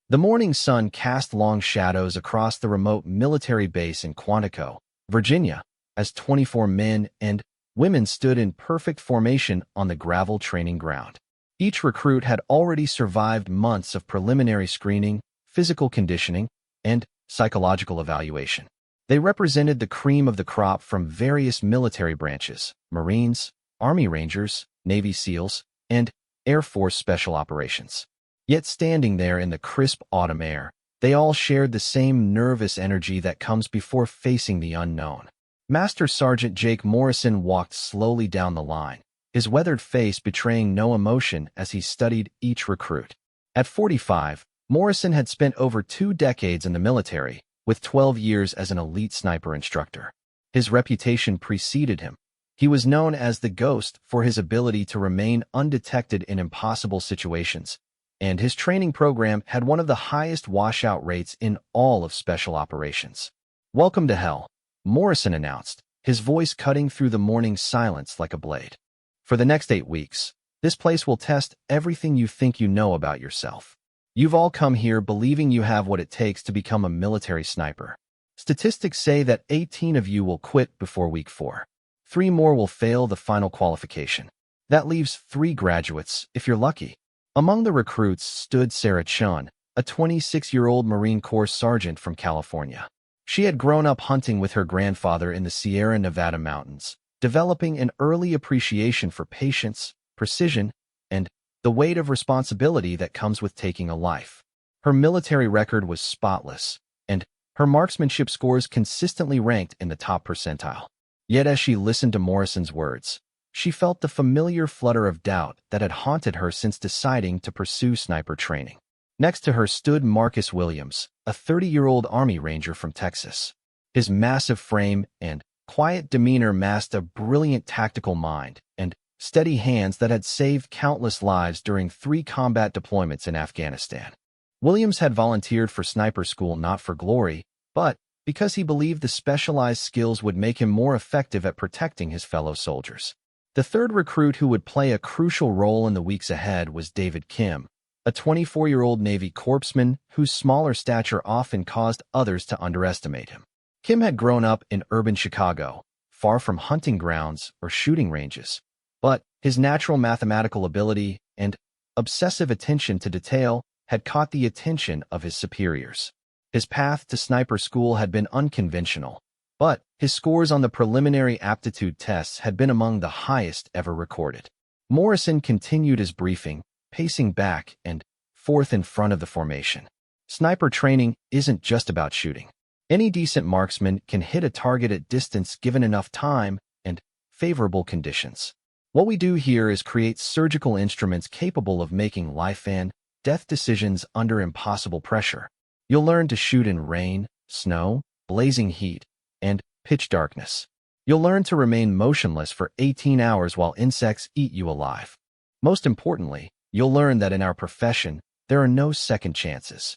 The morning sun cast long shadows across the remote military base in Quantico, Virginia, as 24 men and women stood in perfect formation on the gravel training ground. Each recruit had already survived months of preliminary screening, physical conditioning, and psychological evaluation. They represented the cream of the crop from various military branches: Marines, Army Rangers, Navy SEALs, and Air Force Special Operations. Yet standing there in the crisp autumn air, they all shared the same nervous energy that comes before facing the unknown. Master Sergeant Jake Morrison walked slowly down the line, his weathered face betraying no emotion as he studied each recruit. At 45, Morrison had spent over 2 decades in the military, with 12 years as an elite sniper instructor. His reputation preceded him. He was known as the Ghost for his ability to remain undetected in impossible situations, and his training program had one of the highest washout rates in all of special operations. "Welcome to hell," Morrison announced, his voice cutting through the morning silence like a blade. "For the next 8 weeks, this place will test everything you think you know about yourself. You've all come here believing you have what it takes to become a military sniper. Statistics say that 18 of you will quit before week 4. 3 more will fail the final qualification. That leaves 3 graduates, if you're lucky." Among the recruits stood Sarah Chun, a 26-year-old Marine Corps sergeant from California. She had grown up hunting with her grandfather in the Sierra Nevada mountains, developing an early appreciation for patience, precision, and the weight of responsibility that comes with taking a life. Her military record was spotless, and her marksmanship scores consistently ranked in the top percentile. Yet as she listened to Morrison's words, she felt the familiar flutter of doubt that had haunted her since deciding to pursue sniper training. Next to her stood Marcus Williams, a 30-year-old Army Ranger from Texas. His massive frame and quiet demeanor masked a brilliant tactical mind and steady hands that had saved countless lives during 3 combat deployments in Afghanistan. Williams had volunteered for sniper school not for glory, but because he believed the specialized skills would make him more effective at protecting his fellow soldiers. The third recruit who would play a crucial role in the weeks ahead was David Kim, a 24-year-old Navy corpsman whose smaller stature often caused others to underestimate him. Kim had grown up in urban Chicago, far from hunting grounds or shooting ranges, but his natural mathematical ability and obsessive attention to detail had caught the attention of his superiors. His path to sniper school had been unconventional, but his scores on the preliminary aptitude tests had been among the highest ever recorded. Morrison continued his briefing, pacing back and forth in front of the formation. Sniper training isn't just about shooting. Any decent marksman can hit a target at distance given enough time and favorable conditions. What we do here is create surgical instruments capable of making life and death decisions under impossible pressure. You'll learn to shoot in rain, snow, blazing heat, and pitch darkness. You'll learn to remain motionless for 18 hours while insects eat you alive. Most importantly, you'll learn that in our profession, there are no second chances.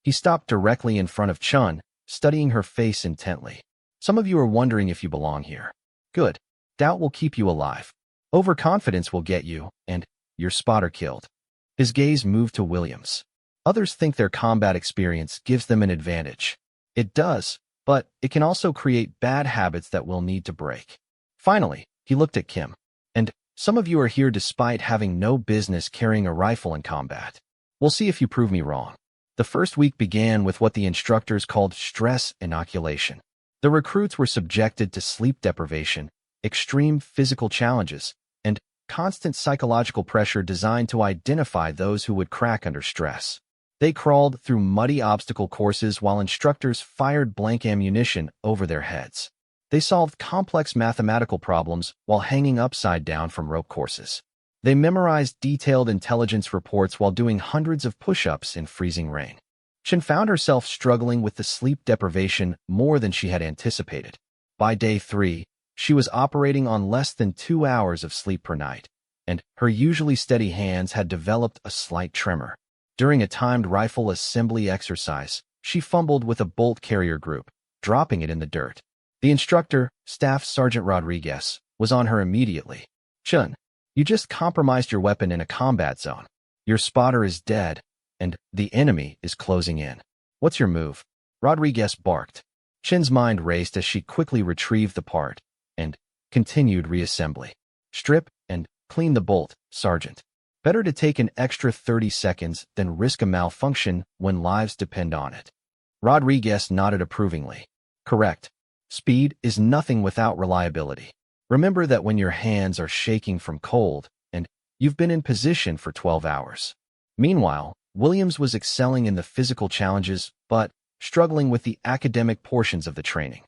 He stopped directly in front of Chun, studying her face intently. "Some of you are wondering if you belong here. Good. Doubt will keep you alive. Overconfidence will get you, and your spotter killed." His gaze moved to Williams. "Others think their combat experience gives them an advantage. It does, but it can also create bad habits that we'll need to break." Finally, he looked at Kim. "And some of you are here despite having no business carrying a rifle in combat. We'll see if you prove me wrong." The first week began with what the instructors called stress inoculation. The recruits were subjected to sleep deprivation, extreme physical challenges, and constant psychological pressure designed to identify those who would crack under stress. They crawled through muddy obstacle courses while instructors fired blank ammunition over their heads. They solved complex mathematical problems while hanging upside down from rope courses. They memorized detailed intelligence reports while doing hundreds of push-ups in freezing rain. Chen found herself struggling with the sleep deprivation more than she had anticipated. By day 3, she was operating on less than 2 hours of sleep per night, and her usually steady hands had developed a slight tremor. During a timed rifle assembly exercise, she fumbled with a bolt carrier group, dropping it in the dirt. The instructor, Staff Sergeant Rodriguez, was on her immediately. "Chun, you just compromised your weapon in a combat zone. Your spotter is dead, and the enemy is closing in. What's your move? Rodriguez barked. Chin's mind raced as she quickly retrieved the part and continued reassembly. Strip and clean the bolt, Sergeant. Better to take an extra 30 seconds than risk a malfunction when lives depend on it. Rodriguez nodded approvingly. Correct. Speed is nothing without reliability. Remember that when your hands are shaking from cold and you've been in position for 12 hours. Meanwhile, Williams was excelling in the physical challenges, but struggling with the academic portions of the training.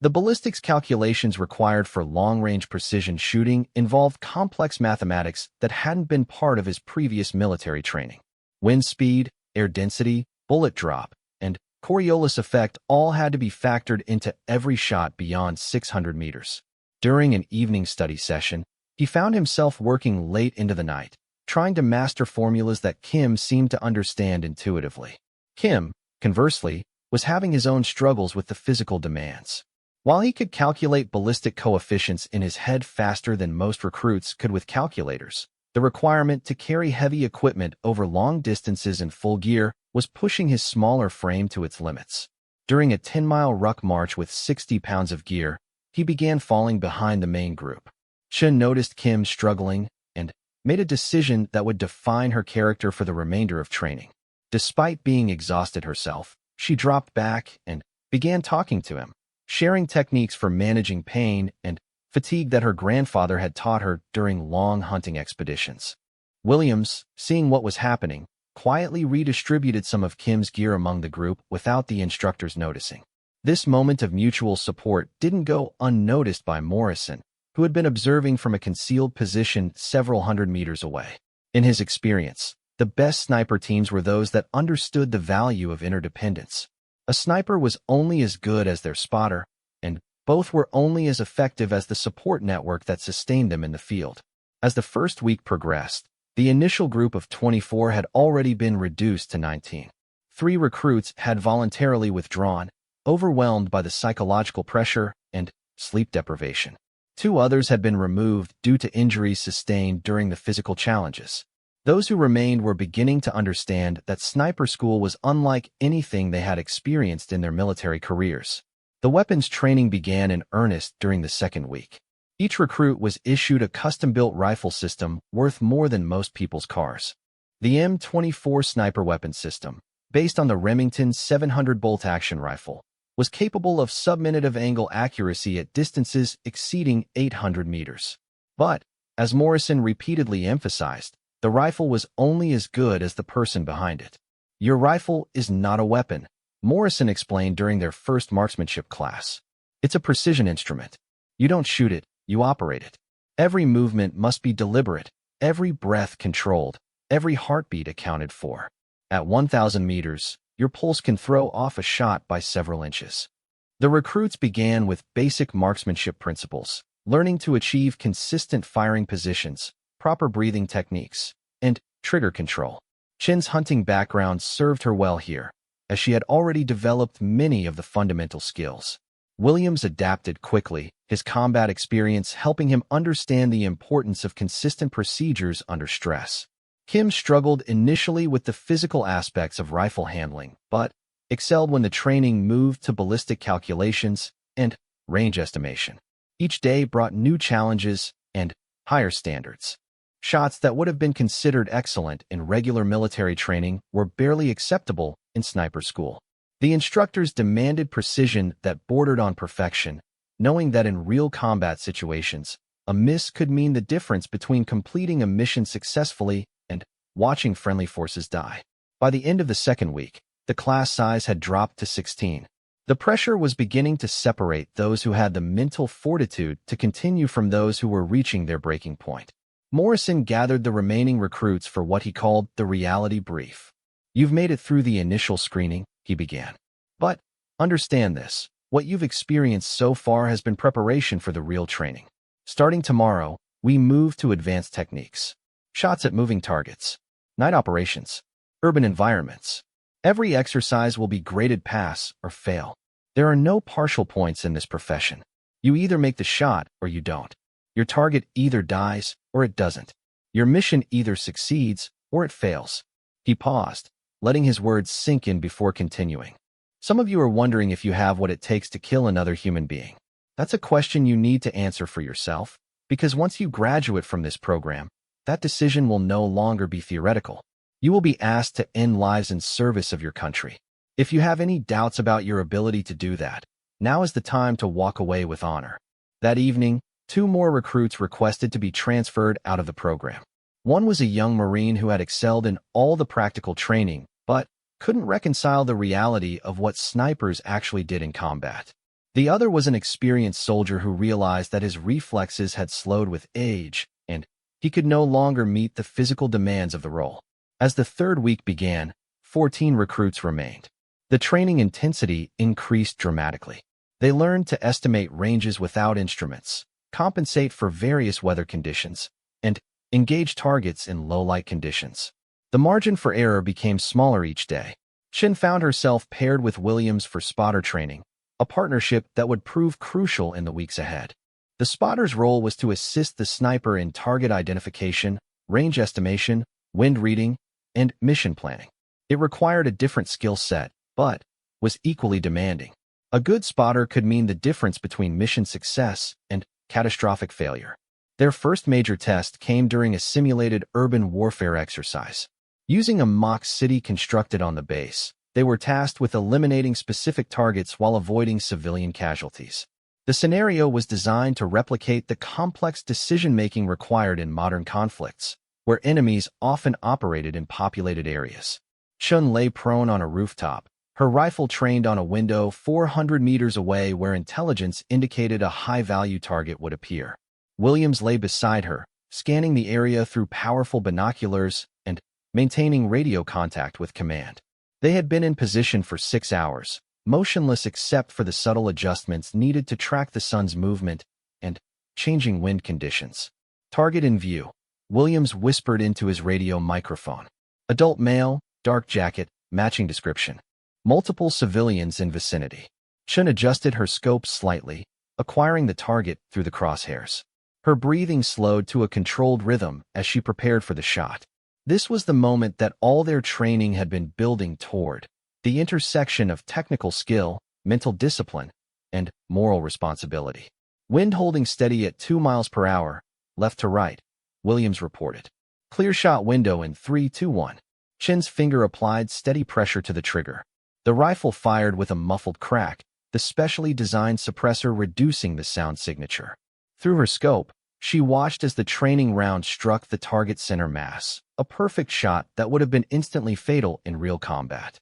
The ballistics calculations required for long-range precision shooting involved complex mathematics that hadn't been part of his previous military training. Wind speed, air density, bullet drop, and Coriolis effect all had to be factored into every shot beyond 600 meters. During an evening study session, he found himself working late into the night, trying to master formulas that Kim seemed to understand intuitively. Kim, conversely, was having his own struggles with the physical demands. While he could calculate ballistic coefficients in his head faster than most recruits could with calculators, the requirement to carry heavy equipment over long distances in full gear was pushing his smaller frame to its limits. During a 10-mile ruck march with 60 pounds of gear, he began falling behind the main group. Chen noticed Kim struggling and made a decision that would define her character for the remainder of training. Despite being exhausted herself, she dropped back and began talking to him, sharing techniques for managing pain and fatigue that her grandfather had taught her during long hunting expeditions. Williams, seeing what was happening, quietly redistributed some of Kim's gear among the group without the instructors noticing. This moment of mutual support didn't go unnoticed by Morrison, who had been observing from a concealed position several hundred meters away. In his experience, the best sniper teams were those that understood the value of interdependence. A sniper was only as good as their spotter, and both were only as effective as the support network that sustained them in the field. As the first week progressed, the initial group of 24 had already been reduced to 19. 3 recruits had voluntarily withdrawn, overwhelmed by the psychological pressure and sleep deprivation. 2 others had been removed due to injuries sustained during the physical challenges. Those who remained were beginning to understand that sniper school was unlike anything they had experienced in their military careers. The weapons training began in earnest during the second week. Each recruit was issued a custom-built rifle system worth more than most people's cars. The M24 sniper weapon system, based on the Remington 700 bolt-action rifle, was capable of sub-minute of angle accuracy at distances exceeding 800 meters. But, as Morrison repeatedly emphasized, the rifle was only as good as the person behind it. Your rifle is not a weapon, Morrison explained during their first marksmanship class. It's a precision instrument. You don't shoot it, you operate it. Every movement must be deliberate, every breath controlled, every heartbeat accounted for. At 1,000 meters, your pulse can throw off a shot by several inches. The recruits began with basic marksmanship principles, learning to achieve consistent firing positions, proper breathing techniques, and trigger control. Chin's hunting background served her well here, as she had already developed many of the fundamental skills. Williams adapted quickly, his combat experience helping him understand the importance of consistent procedures under stress. Kim struggled initially with the physical aspects of rifle handling, but excelled when the training moved to ballistic calculations and range estimation. Each day brought new challenges and higher standards. Shots that would have been considered excellent in regular military training were barely acceptable in sniper school. The instructors demanded precision that bordered on perfection, knowing that in real combat situations, a miss could mean the difference between completing a mission successfully and watching friendly forces die. By the end of the second week, the class size had dropped to 16. The pressure was beginning to separate those who had the mental fortitude to continue from those who were reaching their breaking point. Morrison gathered the remaining recruits for what he called the reality brief. You've made it through the initial screening, he began. But understand this, what you've experienced so far has been preparation for the real training. Starting tomorrow, we move to advanced techniques. Shots at moving targets, night operations, urban environments. Every exercise will be graded pass or fail. There are no partial points in this profession. You either make the shot or you don't. Your target either dies or it doesn't. Your mission either succeeds or it fails. He paused, letting his words sink in before continuing. Some of you are wondering if you have what it takes to kill another human being. That's a question you need to answer for yourself, because once you graduate from this program, that decision will no longer be theoretical. You will be asked to end lives in service of your country. If you have any doubts about your ability to do that, now is the time to walk away with honor. That evening, 2 more recruits requested to be transferred out of the program. One was a young Marine who had excelled in all the practical training, but couldn't reconcile the reality of what snipers actually did in combat. The other was an experienced soldier who realized that his reflexes had slowed with age, and he could no longer meet the physical demands of the role. As the 3rd week began, 14 recruits remained. The training intensity increased dramatically. They learned to estimate ranges without instruments, compensate for various weather conditions, and engage targets in low-light conditions. The margin for error became smaller each day. Chin found herself paired with Williams for spotter training, a partnership that would prove crucial in the weeks ahead. The spotter's role was to assist the sniper in target identification, range estimation, wind reading, and mission planning. It required a different skill set, but was equally demanding. A good spotter could mean the difference between mission success and catastrophic failure. Their first major test came during a simulated urban warfare exercise. Using a mock city constructed on the base, they were tasked with eliminating specific targets while avoiding civilian casualties. The scenario was designed to replicate the complex decision-making required in modern conflicts, where enemies often operated in populated areas. Chun lay prone on a rooftop, her rifle trained on a window 400 meters away where intelligence indicated a high-value target would appear. Williams lay beside her, scanning the area through powerful binoculars and maintaining radio contact with command. They had been in position for 6 hours, motionless except for the subtle adjustments needed to track the sun's movement and changing wind conditions. Target in view, Williams whispered into his radio microphone. Adult male, dark jacket, matching description. Multiple civilians in vicinity. Chun adjusted her scope slightly, acquiring the target through the crosshairs. Her breathing slowed to a controlled rhythm as she prepared for the shot. This was the moment that all their training had been building toward, the intersection of technical skill, mental discipline, and moral responsibility. Wind holding steady at 2 miles per hour, left to right, Williams reported. Clear shot window in 3, 2, 1. Chin's finger applied steady pressure to the trigger. The rifle fired with a muffled crack, the specially designed suppressor reducing the sound signature. Through her scope, she watched as the training round struck the target center mass, a perfect shot that would have been instantly fatal in real combat.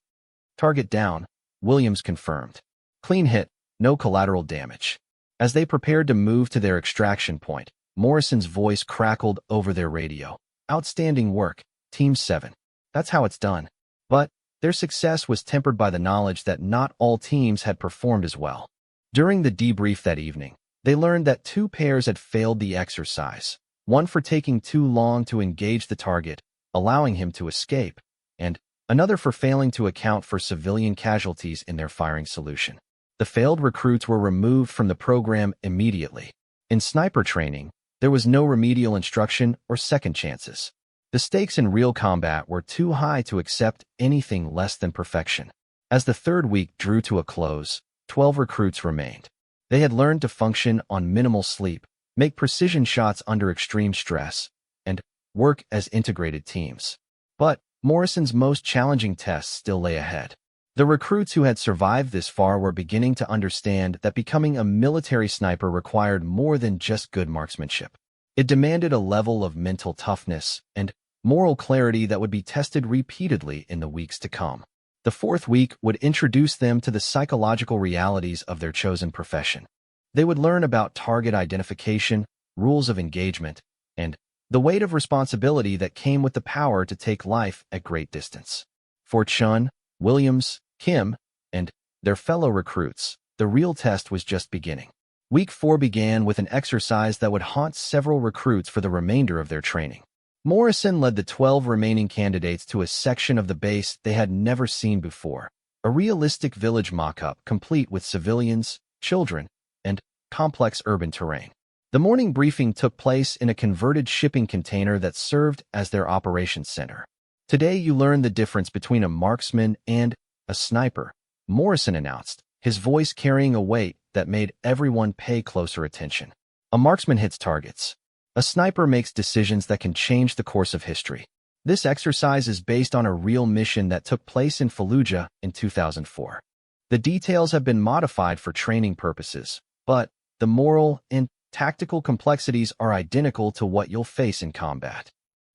Target down, Williams confirmed. Clean hit, no collateral damage. As they prepared to move to their extraction point, Morrison's voice crackled over their radio. Outstanding work, Team 7. That's how it's done. But their success was tempered by the knowledge that not all teams had performed as well. During the debrief that evening, they learned that 2 pairs had failed the exercise, one for taking too long to engage the target, allowing him to escape, and another for failing to account for civilian casualties in their firing solution. The failed recruits were removed from the program immediately. In sniper training, there was no remedial instruction or second chances. The stakes in real combat were too high to accept anything less than perfection. As the 3rd week drew to a close, 12 recruits remained. They had learned to function on minimal sleep, make precision shots under extreme stress, and work as integrated teams. But Morrison's most challenging tests still lay ahead. The recruits who had survived this far were beginning to understand that becoming a military sniper required more than just good marksmanship. It demanded a level of mental toughness and moral clarity that would be tested repeatedly in the weeks to come. The 4th week would introduce them to the psychological realities of their chosen profession. They would learn about target identification, rules of engagement, and the weight of responsibility that came with the power to take life at great distance. For Chun, Williams, Kim, and their fellow recruits, the real test was just beginning. Week 4 began with an exercise that would haunt several recruits for the remainder of their training. Morrison led the 12 remaining candidates to a section of the base they had never seen before, a realistic village mock-up complete with civilians, children, and complex urban terrain. The morning briefing took place in a converted shipping container that served as their operations center. Today you learn the difference between a marksman and a sniper, Morrison announced, his voice carrying a weight that made everyone pay closer attention. A marksman hits targets. A sniper makes decisions that can change the course of history. This exercise is based on a real mission that took place in Fallujah in 2004. The details have been modified for training purposes, but the moral and tactical complexities are identical to what you'll face in combat.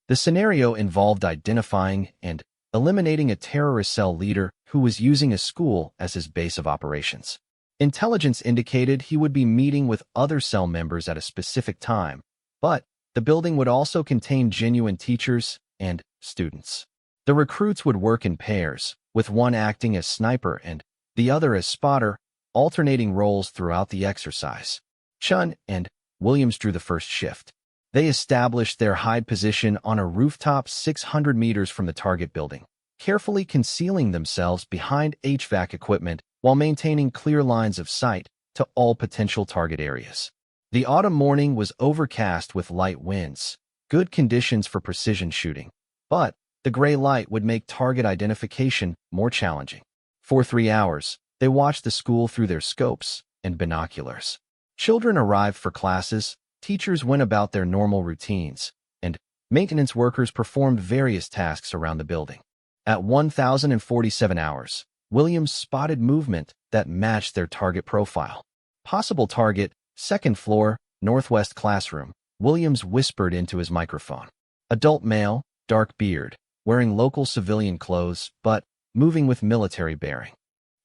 The scenario involved identifying and eliminating a terrorist cell leader who was using a school as his base of operations. Intelligence indicated he would be meeting with other cell members at a specific time, but the building would also contain genuine teachers and students. The recruits would work in pairs, with one acting as sniper and the other as spotter, alternating roles throughout the exercise. Chun and Williams drew the first shift. They established their hide position on a rooftop 600 meters from the target building, carefully concealing themselves behind HVAC equipment while maintaining clear lines of sight to all potential target areas. The autumn morning was overcast with light winds, good conditions for precision shooting, but the gray light would make target identification more challenging. For 3 hours, they watched the school through their scopes and binoculars. Children arrived for classes, teachers went about their normal routines, and maintenance workers performed various tasks around the building. At 1,047 hours, Williams spotted movement that matched their target profile. Possible target, second floor, northwest classroom, Williams whispered into his microphone. Adult male, dark beard, wearing local civilian clothes, but moving with military bearing.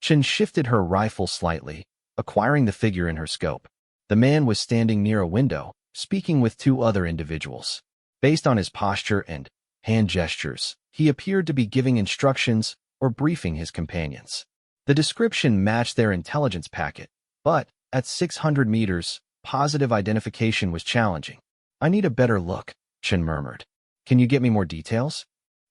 Chin shifted her rifle slightly, acquiring the figure in her scope. The man was standing near a window, speaking with 2 other individuals. Based on his posture and hand gestures, he appeared to be giving instructions or briefing his companions. The description matched their intelligence packet, but at 600 meters, positive identification was challenging. "I need a better look," Chin murmured. "Can you get me more details?"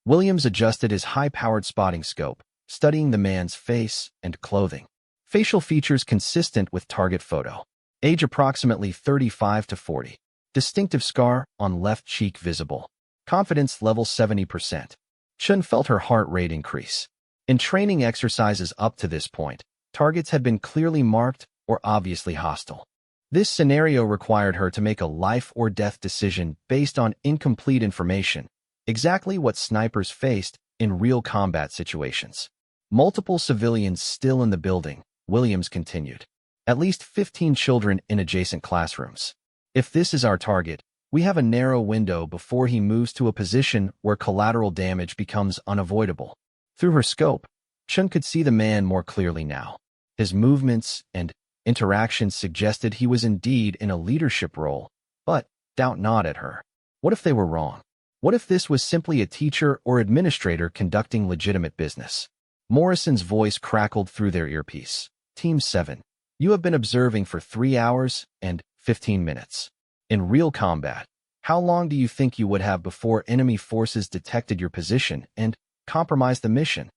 Williams adjusted his high-powered spotting scope, studying the man's face and clothing. Facial features consistent with target photo. Age approximately 35 to 40. Distinctive scar on left cheek visible. Confidence level 70%. Chun felt her heart rate increase. In training exercises up to this point, targets had been clearly marked or obviously hostile. This scenario required her to make a life or death decision based on incomplete information, exactly what snipers faced in real combat situations. Multiple civilians still in the building, Williams continued. At least 15 children in adjacent classrooms. If this is our target, we have a narrow window before he moves to a position where collateral damage becomes unavoidable. Through her scope, Chun could see the man more clearly now. His movements and interactions suggested he was indeed in a leadership role, but doubt not at her. What if they were wrong? What if this was simply a teacher or administrator conducting legitimate business? Morrison's voice crackled through their earpiece. Team 7. You have been observing for 3 hours and 15 minutes. In real combat, how long do you think you would have before enemy forces detected your position and compromised the mission?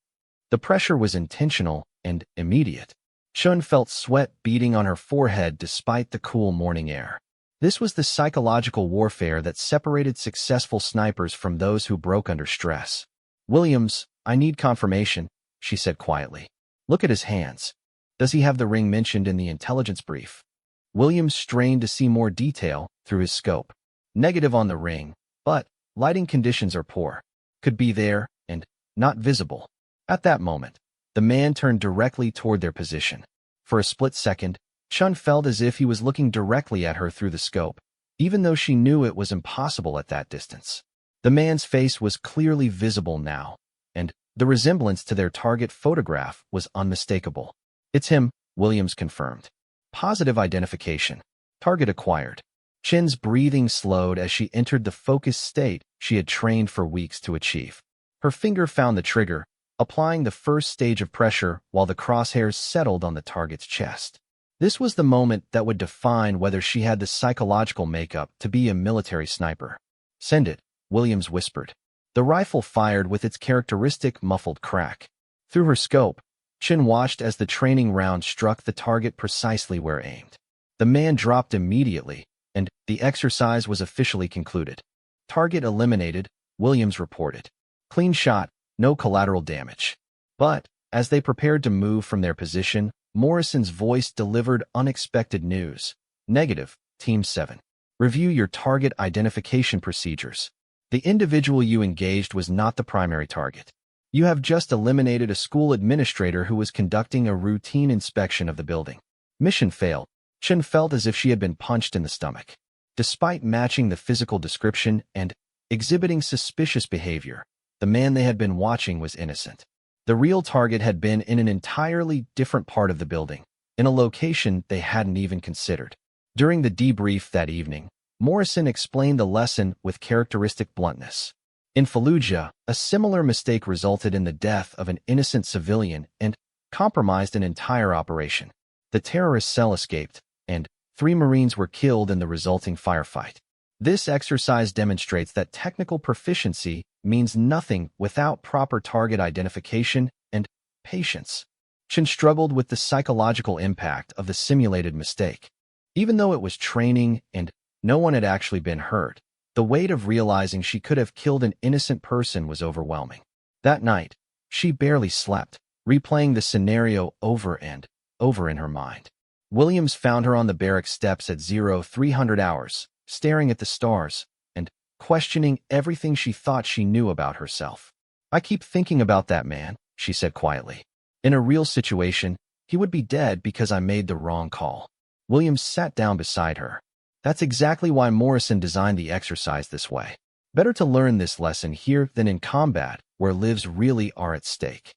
The pressure was intentional and immediate. Chun felt sweat beading on her forehead despite the cool morning air. This was the psychological warfare that separated successful snipers from those who broke under stress. "Williams, I need confirmation," she said quietly. "Look at his hands. Does he have the ring mentioned in the intelligence brief?" Williams strained to see more detail through his scope. Negative on the ring, but lighting conditions are poor. Could be there and not visible. At that moment, the man turned directly toward their position. For a split second, Chun felt as if he was looking directly at her through the scope, even though she knew it was impossible at that distance. The man's face was clearly visible now, and the resemblance to their target photograph was unmistakable. "It's him," Williams confirmed. Positive identification. Target acquired. Chin's breathing slowed as she entered the focused state she had trained for weeks to achieve. Her finger found the trigger, applying the first stage of pressure while the crosshairs settled on the target's chest. This was the moment that would define whether she had the psychological makeup to be a military sniper. "Send it," Williams whispered. The rifle fired with its characteristic muffled crack. Through her scope, Chin watched as the training round struck the target precisely where aimed. The man dropped immediately, and the exercise was officially concluded. "Target eliminated," Williams reported. Clean shot, no collateral damage. But, as they prepared to move from their position, Morrison's voice delivered unexpected news. Negative, Team 7. Review your target identification procedures. The individual you engaged was not the primary target. You have just eliminated a school administrator who was conducting a routine inspection of the building. Mission failed. Chen felt as if she had been punched in the stomach. Despite matching the physical description and exhibiting suspicious behavior, the man they had been watching was innocent. The real target had been in an entirely different part of the building, in a location they hadn't even considered. During the debrief that evening, Morrison explained the lesson with characteristic bluntness. In Fallujah, a similar mistake resulted in the death of an innocent civilian and compromised an entire operation. The terrorist cell escaped, and 3 Marines were killed in the resulting firefight. This exercise demonstrates that technical proficiency means nothing without proper target identification and patience. Chen struggled with the psychological impact of the simulated mistake. Even though it was training and no one had actually been hurt, the weight of realizing she could have killed an innocent person was overwhelming. That night, she barely slept, replaying the scenario over and over in her mind. Williams found her on the barracks steps at 0300 hours, staring at the stars and questioning everything she thought she knew about herself. I keep thinking about that man, she said quietly. In a real situation, he would be dead because I made the wrong call. Williams sat down beside her. That's exactly why Morrison designed the exercise this way. Better to learn this lesson here than in combat, where lives really are at stake.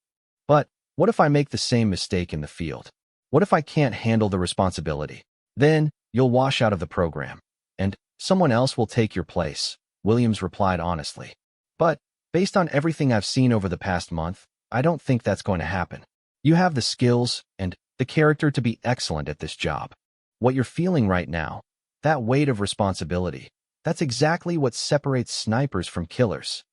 But what if I make the same mistake in the field? What if I can't handle the responsibility? Then you'll wash out of the program, and someone else will take your place, Williams replied honestly. But based on everything I've seen over the past month, I don't think that's going to happen. You have the skills and the character to be excellent at this job. What you're feeling right now, that weight of responsibility, that's exactly what separates snipers from killers.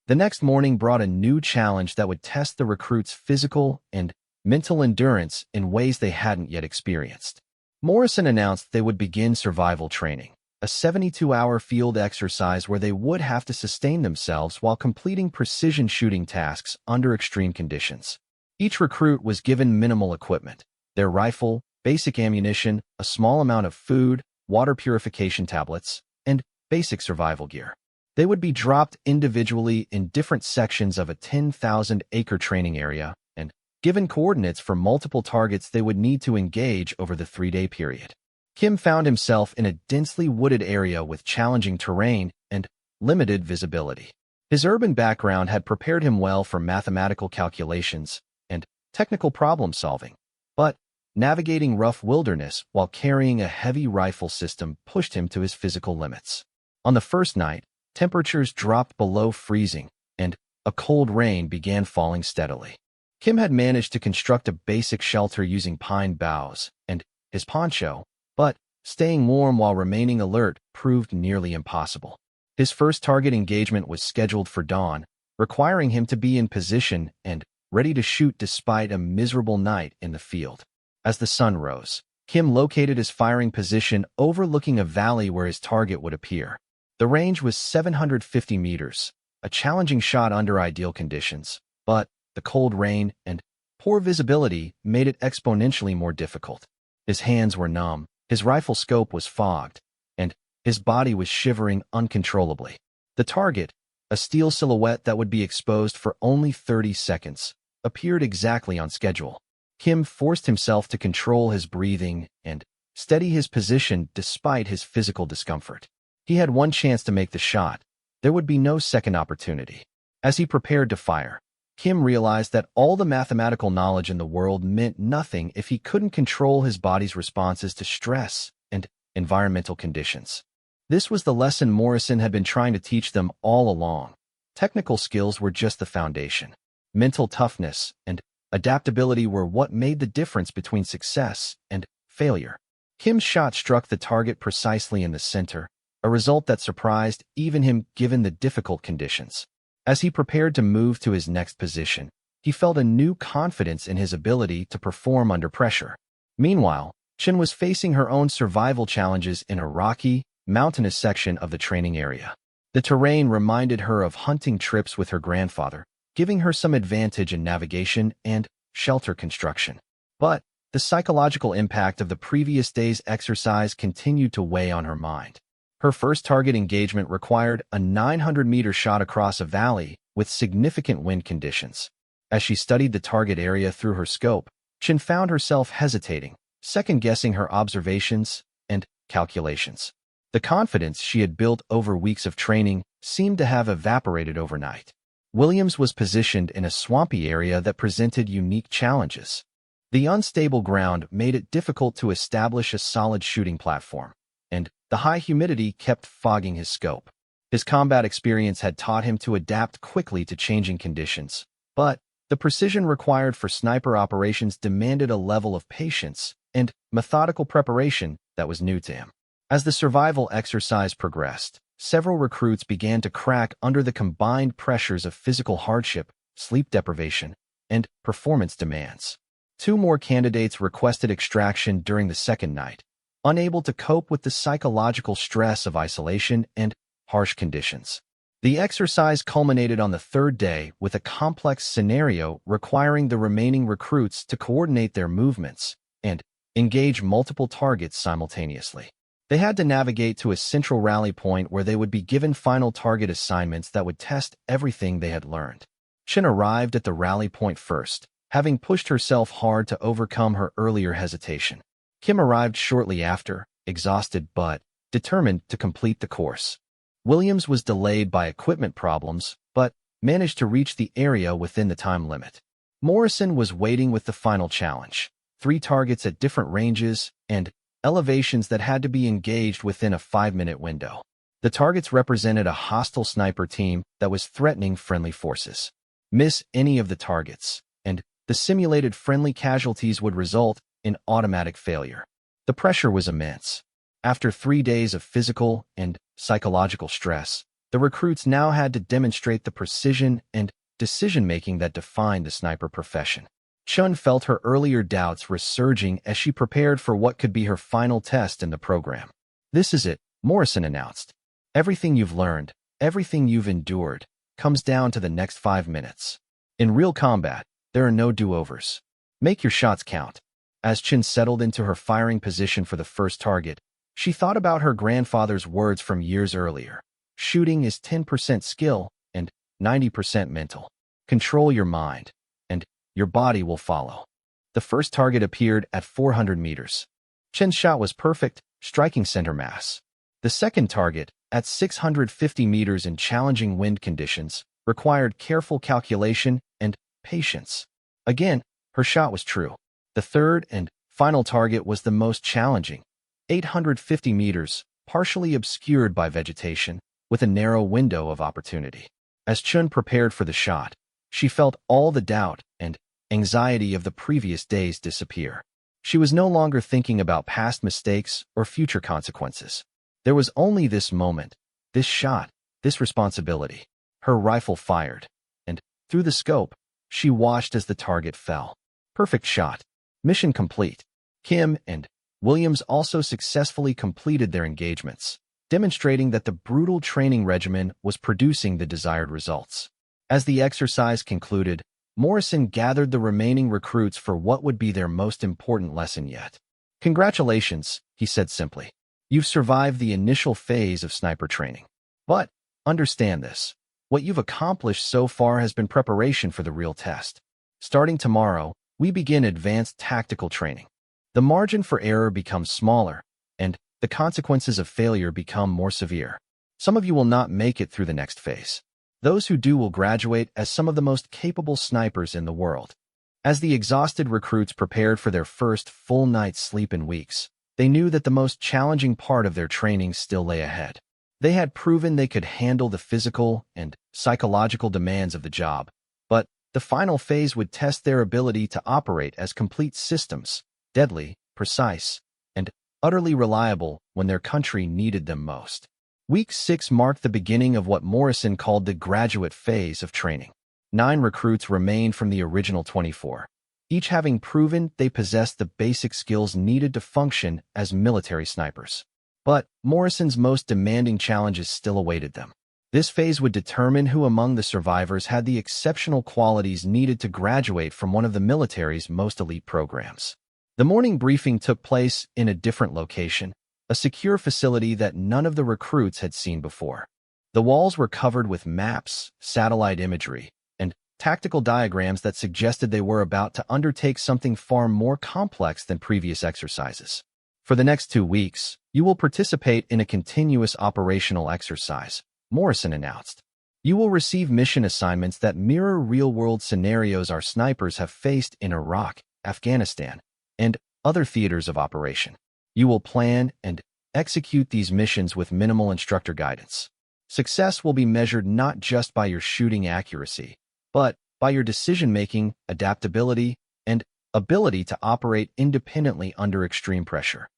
The next morning brought a new challenge that would test the recruits' physical and mental endurance in ways they hadn't yet experienced. Morrison announced they would begin survival training, a 72-hour field exercise where they would have to sustain themselves while completing precision shooting tasks under extreme conditions. Each recruit was given minimal equipment: their rifle, basic ammunition, a small amount of food, water purification tablets, and basic survival gear. They would be dropped individually in different sections of a 10,000-acre training area and given coordinates for multiple targets they would need to engage over the 3-day period. Kim found himself in a densely wooded area with challenging terrain and limited visibility. His urban background had prepared him well for mathematical calculations and technical problem-solving, but navigating rough wilderness while carrying a heavy rifle system pushed him to his physical limits. On the first night, temperatures dropped below freezing, and a cold rain began falling steadily. Kim had managed to construct a basic shelter using pine boughs and his poncho, but staying warm while remaining alert proved nearly impossible. His first target engagement was scheduled for dawn, requiring him to be in position and ready to shoot despite a miserable night in the field. As the sun rose, Kim located his firing position overlooking a valley where his target would appear. The range was 750 meters, a challenging shot under ideal conditions, but the cold rain and poor visibility made it exponentially more difficult. His hands were numb, his rifle scope was fogged, and his body was shivering uncontrollably. The target, a steel silhouette that would be exposed for only 30 seconds, appeared exactly on schedule. Kim forced himself to control his breathing and steady his position despite his physical discomfort. He had one chance to make the shot. There would be no second opportunity. As he prepared to fire, Kim realized that all the mathematical knowledge in the world meant nothing if he couldn't control his body's responses to stress and environmental conditions. This was the lesson Morrison had been trying to teach them all along. Technical skills were just the foundation. Mental toughness and adaptability were what made the difference between success and failure. Kim's shot struck the target precisely in the center, a result that surprised even him given the difficult conditions. As he prepared to move to his next position, he felt a new confidence in his ability to perform under pressure. Meanwhile, Chen was facing her own survival challenges in a rocky, mountainous section of the training area. The terrain reminded her of hunting trips with her grandfather, giving her some advantage in navigation and shelter construction. But the psychological impact of the previous day's exercise continued to weigh on her mind. Her first target engagement required a 900-meter shot across a valley with significant wind conditions. As she studied the target area through her scope, Chin found herself hesitating, second-guessing her observations and calculations. The confidence she had built over weeks of training seemed to have evaporated overnight. Williams was positioned in a swampy area that presented unique challenges. The unstable ground made it difficult to establish a solid shooting platform, and the high humidity kept fogging his scope. His combat experience had taught him to adapt quickly to changing conditions, but the precision required for sniper operations demanded a level of patience and methodical preparation that was new to him. As the survival exercise progressed, several recruits began to crack under the combined pressures of physical hardship, sleep deprivation, and performance demands. 2 more candidates requested extraction during the second night, unable to cope with the psychological stress of isolation and harsh conditions. The exercise culminated on the third day with a complex scenario requiring the remaining recruits to coordinate their movements and engage multiple targets simultaneously. They had to navigate to a central rally point where they would be given final target assignments that would test everything they had learned. Chin arrived at the rally point first, having pushed herself hard to overcome her earlier hesitation. Kim arrived shortly after, exhausted but determined to complete the course. Williams was delayed by equipment problems, but managed to reach the area within the time limit. Morrison was waiting with the final challenge, 3 targets at different ranges and elevations that had to be engaged within a 5-minute window. The targets represented a hostile sniper team that was threatening friendly forces. Miss any of the targets, and the simulated friendly casualties would result in automatic failure. The pressure was immense. After 3 days of physical and psychological stress, the recruits now had to demonstrate the precision and decision-making that defined the sniper profession. Chun felt her earlier doubts resurging as she prepared for what could be her final test in the program. "This is it," Morrison announced. "Everything you've learned, everything you've endured, comes down to the next 5 minutes. In real combat, there are no do-overs. Make your shots count." As Chin settled into her firing position for the first target, she thought about her grandfather's words from years earlier. Shooting is 10% skill and 90% mental. Control your mind, and your body will follow. The first target appeared at 400 meters. Chin's shot was perfect, striking center mass. The second target, at 650 meters in challenging wind conditions, required careful calculation and patience. Again, her shot was true. The third and final target was the most challenging, 850 meters, partially obscured by vegetation, with a narrow window of opportunity. As Chun prepared for the shot, she felt all the doubt and anxiety of the previous days disappear. She was no longer thinking about past mistakes or future consequences. There was only this moment, this shot, this responsibility. Her rifle fired, and through the scope, she watched as the target fell. Perfect shot. Mission complete. Kim and Williams also successfully completed their engagements, demonstrating that the brutal training regimen was producing the desired results. As the exercise concluded, Morrison gathered the remaining recruits for what would be their most important lesson yet. "Congratulations," he said simply. "You've survived the initial phase of sniper training. But understand this. What you've accomplished so far has been preparation for the real test. Starting tomorrow, we begin advanced tactical training. The margin for error becomes smaller, and the consequences of failure become more severe. Some of you will not make it through the next phase. Those who do will graduate as some of the most capable snipers in the world." As the exhausted recruits prepared for their first full night's sleep in weeks, they knew that the most challenging part of their training still lay ahead. They had proven they could handle the physical and psychological demands of the job, but the final phase would test their ability to operate as complete systems, deadly, precise, and utterly reliable when their country needed them most. Week 6 marked the beginning of what Morrison called the graduate phase of training. 9 recruits remained from the original 24, each having proven they possessed the basic skills needed to function as military snipers. But Morrison's most demanding challenges still awaited them. This phase would determine who among the survivors had the exceptional qualities needed to graduate from one of the military's most elite programs. The morning briefing took place in a different location, a secure facility that none of the recruits had seen before. The walls were covered with maps, satellite imagery, and tactical diagrams that suggested they were about to undertake something far more complex than previous exercises. For the next 2 weeks, you will participate in a continuous operational exercise, Morrison announced. You will receive mission assignments that mirror real-world scenarios our snipers have faced in Iraq, Afghanistan, and other theaters of operation. You will plan and execute these missions with minimal instructor guidance. Success will be measured not just by your shooting accuracy, but by your decision-making, adaptability, and ability to operate independently under extreme pressure.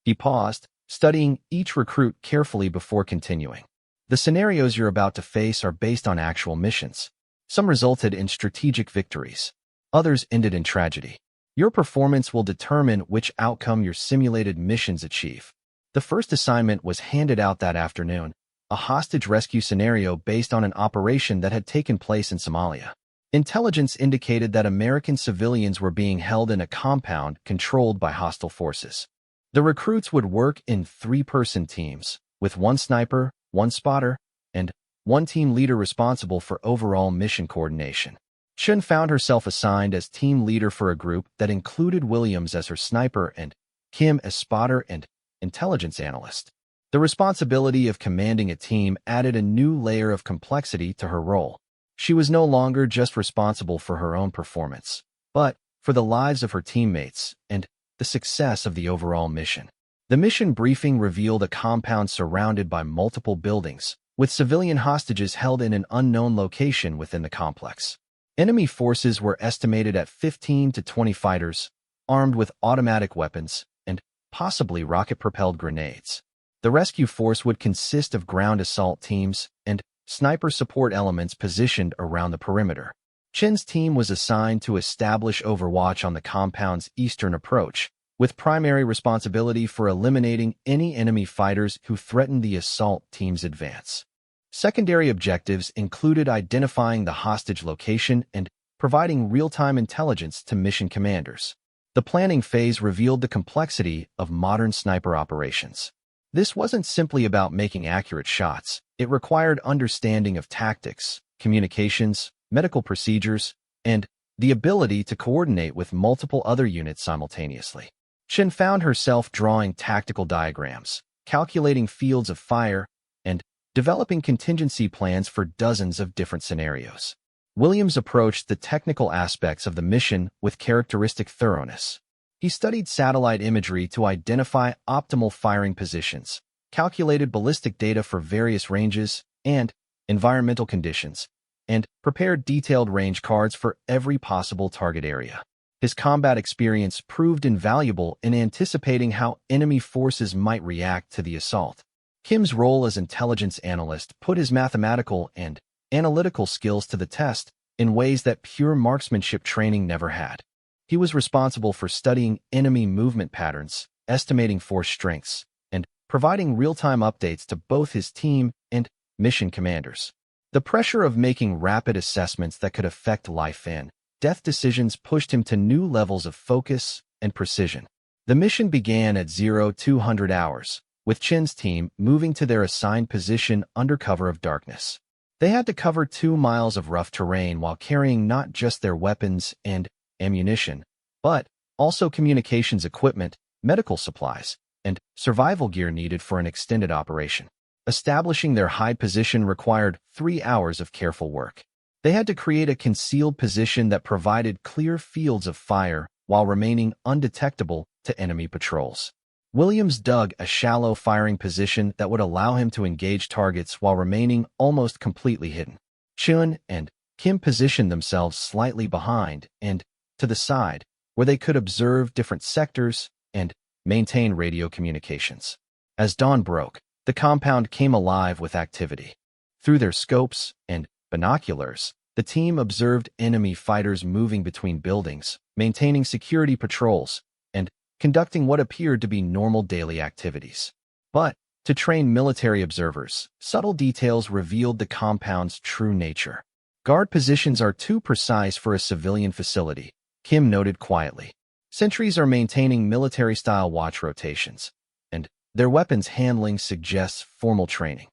He paused, studying each recruit carefully before continuing. The scenarios you're about to face are based on actual missions. Some resulted in strategic victories. Others ended in tragedy. Your performance will determine which outcome your simulated missions achieve. The first assignment was handed out that afternoon, a hostage rescue scenario based on an operation that had taken place in Somalia. Intelligence indicated that American civilians were being held in a compound controlled by hostile forces. The recruits would work in 3-person teams, with 1 sniper, 1 spotter, and 1 team leader responsible for overall mission coordination. Chun found herself assigned as team leader for a group that included Williams as her sniper and Kim as spotter and intelligence analyst. The responsibility of commanding a team added a new layer of complexity to her role. She was no longer just responsible for her own performance, but for the lives of her teammates and the success of the overall mission. The mission briefing revealed a compound surrounded by multiple buildings, with civilian hostages held in an unknown location within the complex. Enemy forces were estimated at 15 to 20 fighters, armed with automatic weapons and possibly rocket-propelled grenades. The rescue force would consist of ground assault teams and sniper support elements positioned around the perimeter. Chin's team was assigned to establish overwatch on the compound's eastern approach, with primary responsibility for eliminating any enemy fighters who threatened the assault team's advance. Secondary objectives included identifying the hostage location and providing real-time intelligence to mission commanders. The planning phase revealed the complexity of modern sniper operations. This wasn't simply about making accurate shots. It required understanding of tactics, communications, medical procedures, and the ability to coordinate with multiple other units simultaneously. Chin found herself drawing tactical diagrams, calculating fields of fire, and developing contingency plans for dozens of different scenarios. Williams approached the technical aspects of the mission with characteristic thoroughness. He studied satellite imagery to identify optimal firing positions, calculated ballistic data for various ranges and environmental conditions, and prepared detailed range cards for every possible target area. His combat experience proved invaluable in anticipating how enemy forces might react to the assault. Kim's role as intelligence analyst put his mathematical and analytical skills to the test in ways that pure marksmanship training never had. He was responsible for studying enemy movement patterns, estimating force strengths, and providing real-time updates to both his team and mission commanders. The pressure of making rapid assessments that could affect life and death decisions pushed him to new levels of focus and precision. The mission began at 0200 hours, with Chin's team moving to their assigned position under cover of darkness. They had to cover 2 miles of rough terrain while carrying not just their weapons and ammunition, but also communications equipment, medical supplies, and survival gear needed for an extended operation. Establishing their hide position required 3 hours of careful work. They had to create a concealed position that provided clear fields of fire while remaining undetectable to enemy patrols. Williams dug a shallow firing position that would allow him to engage targets while remaining almost completely hidden. Chun and Kim positioned themselves slightly behind and to the side, where they could observe different sectors and maintain radio communications. As dawn broke, the compound came alive with activity. Through their scopes and binoculars, the team observed enemy fighters moving between buildings, maintaining security patrols, and conducting what appeared to be normal daily activities. But, To train military observers, subtle details revealed the compound's true nature. Guard positions are too precise for a civilian facility, Kim noted quietly. Sentries are maintaining military-style watch rotations, and their weapons handling suggests formal training.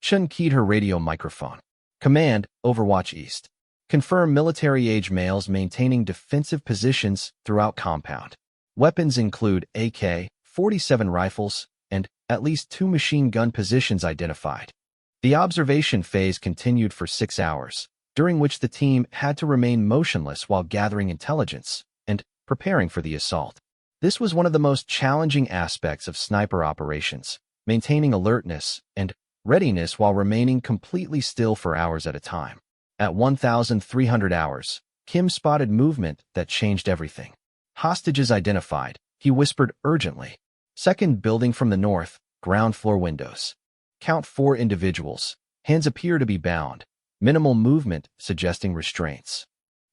Chun keyed her radio microphone. Command, Overwatch East. Confirm military-age males maintaining defensive positions throughout compound. Weapons include AK-47 rifles and at least 2 machine gun positions identified. The observation phase continued for 6 hours, during which the team had to remain motionless while gathering intelligence and preparing for the assault. This was one of the most challenging aspects of sniper operations, maintaining alertness and readiness while remaining completely still for hours at a time. At 1,300 hours, Kim spotted movement that changed everything. Hostages identified, he whispered urgently. Second building from the north, ground floor windows. Count 4 individuals. Hands appear to be bound. Minimal movement, suggesting restraints.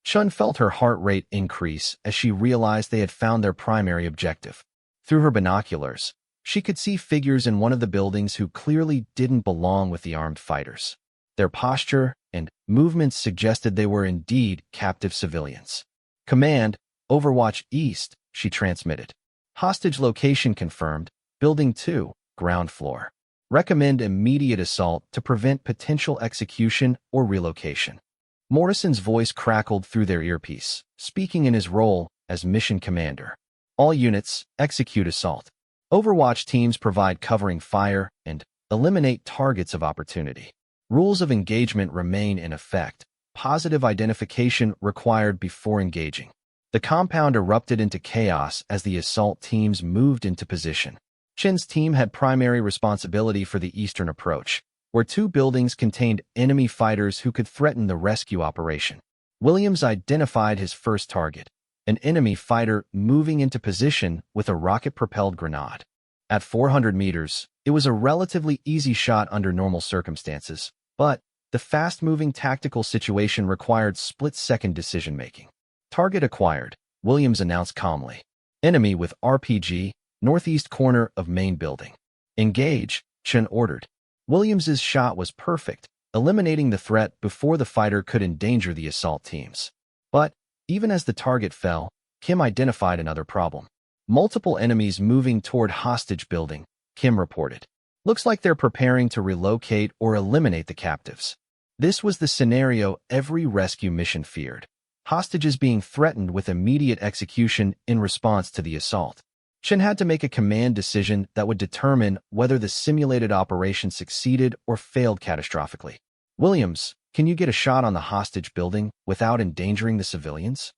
Chun felt her heart rate increase as she realized they had found their primary objective. Through her binoculars, she could see figures in one of the buildings who clearly didn't belong with the armed fighters. Their posture and movements suggested they were indeed captive civilians. Command, Overwatch East, she transmitted. Hostage location confirmed, Building 2, ground floor. Recommend immediate assault to prevent potential execution or relocation. Morrison's voice crackled through their earpiece, speaking in his role as mission commander. All units, execute assault. Overwatch teams provide covering fire and eliminate targets of opportunity. Rules of engagement remain in effect. Positive identification required before engaging. The compound erupted into chaos as the assault teams moved into position. Chin's team had primary responsibility for the eastern approach, where 2 buildings contained enemy fighters who could threaten the rescue operation. Williams identified his first target, an enemy fighter moving into position with a rocket-propelled grenade. At 400 meters, it was a relatively easy shot under normal circumstances, but the fast-moving tactical situation required split-second decision-making. Target acquired, Williams announced calmly. Enemy with RPG, northeast corner of main building. Engage, Chen ordered. Williams's shot was perfect, eliminating the threat before the fighter could endanger the assault teams. But even as the target fell, Kim identified another problem. Multiple enemies moving toward hostage building, Kim reported. Looks like they're preparing to relocate or eliminate the captives. This was the scenario every rescue mission feared. Hostages being threatened with immediate execution in response to the assault. Chen had to make a command decision that would determine whether the simulated operation succeeded or failed catastrophically. Williams, can you get a shot on the hostage building without endangering the civilians?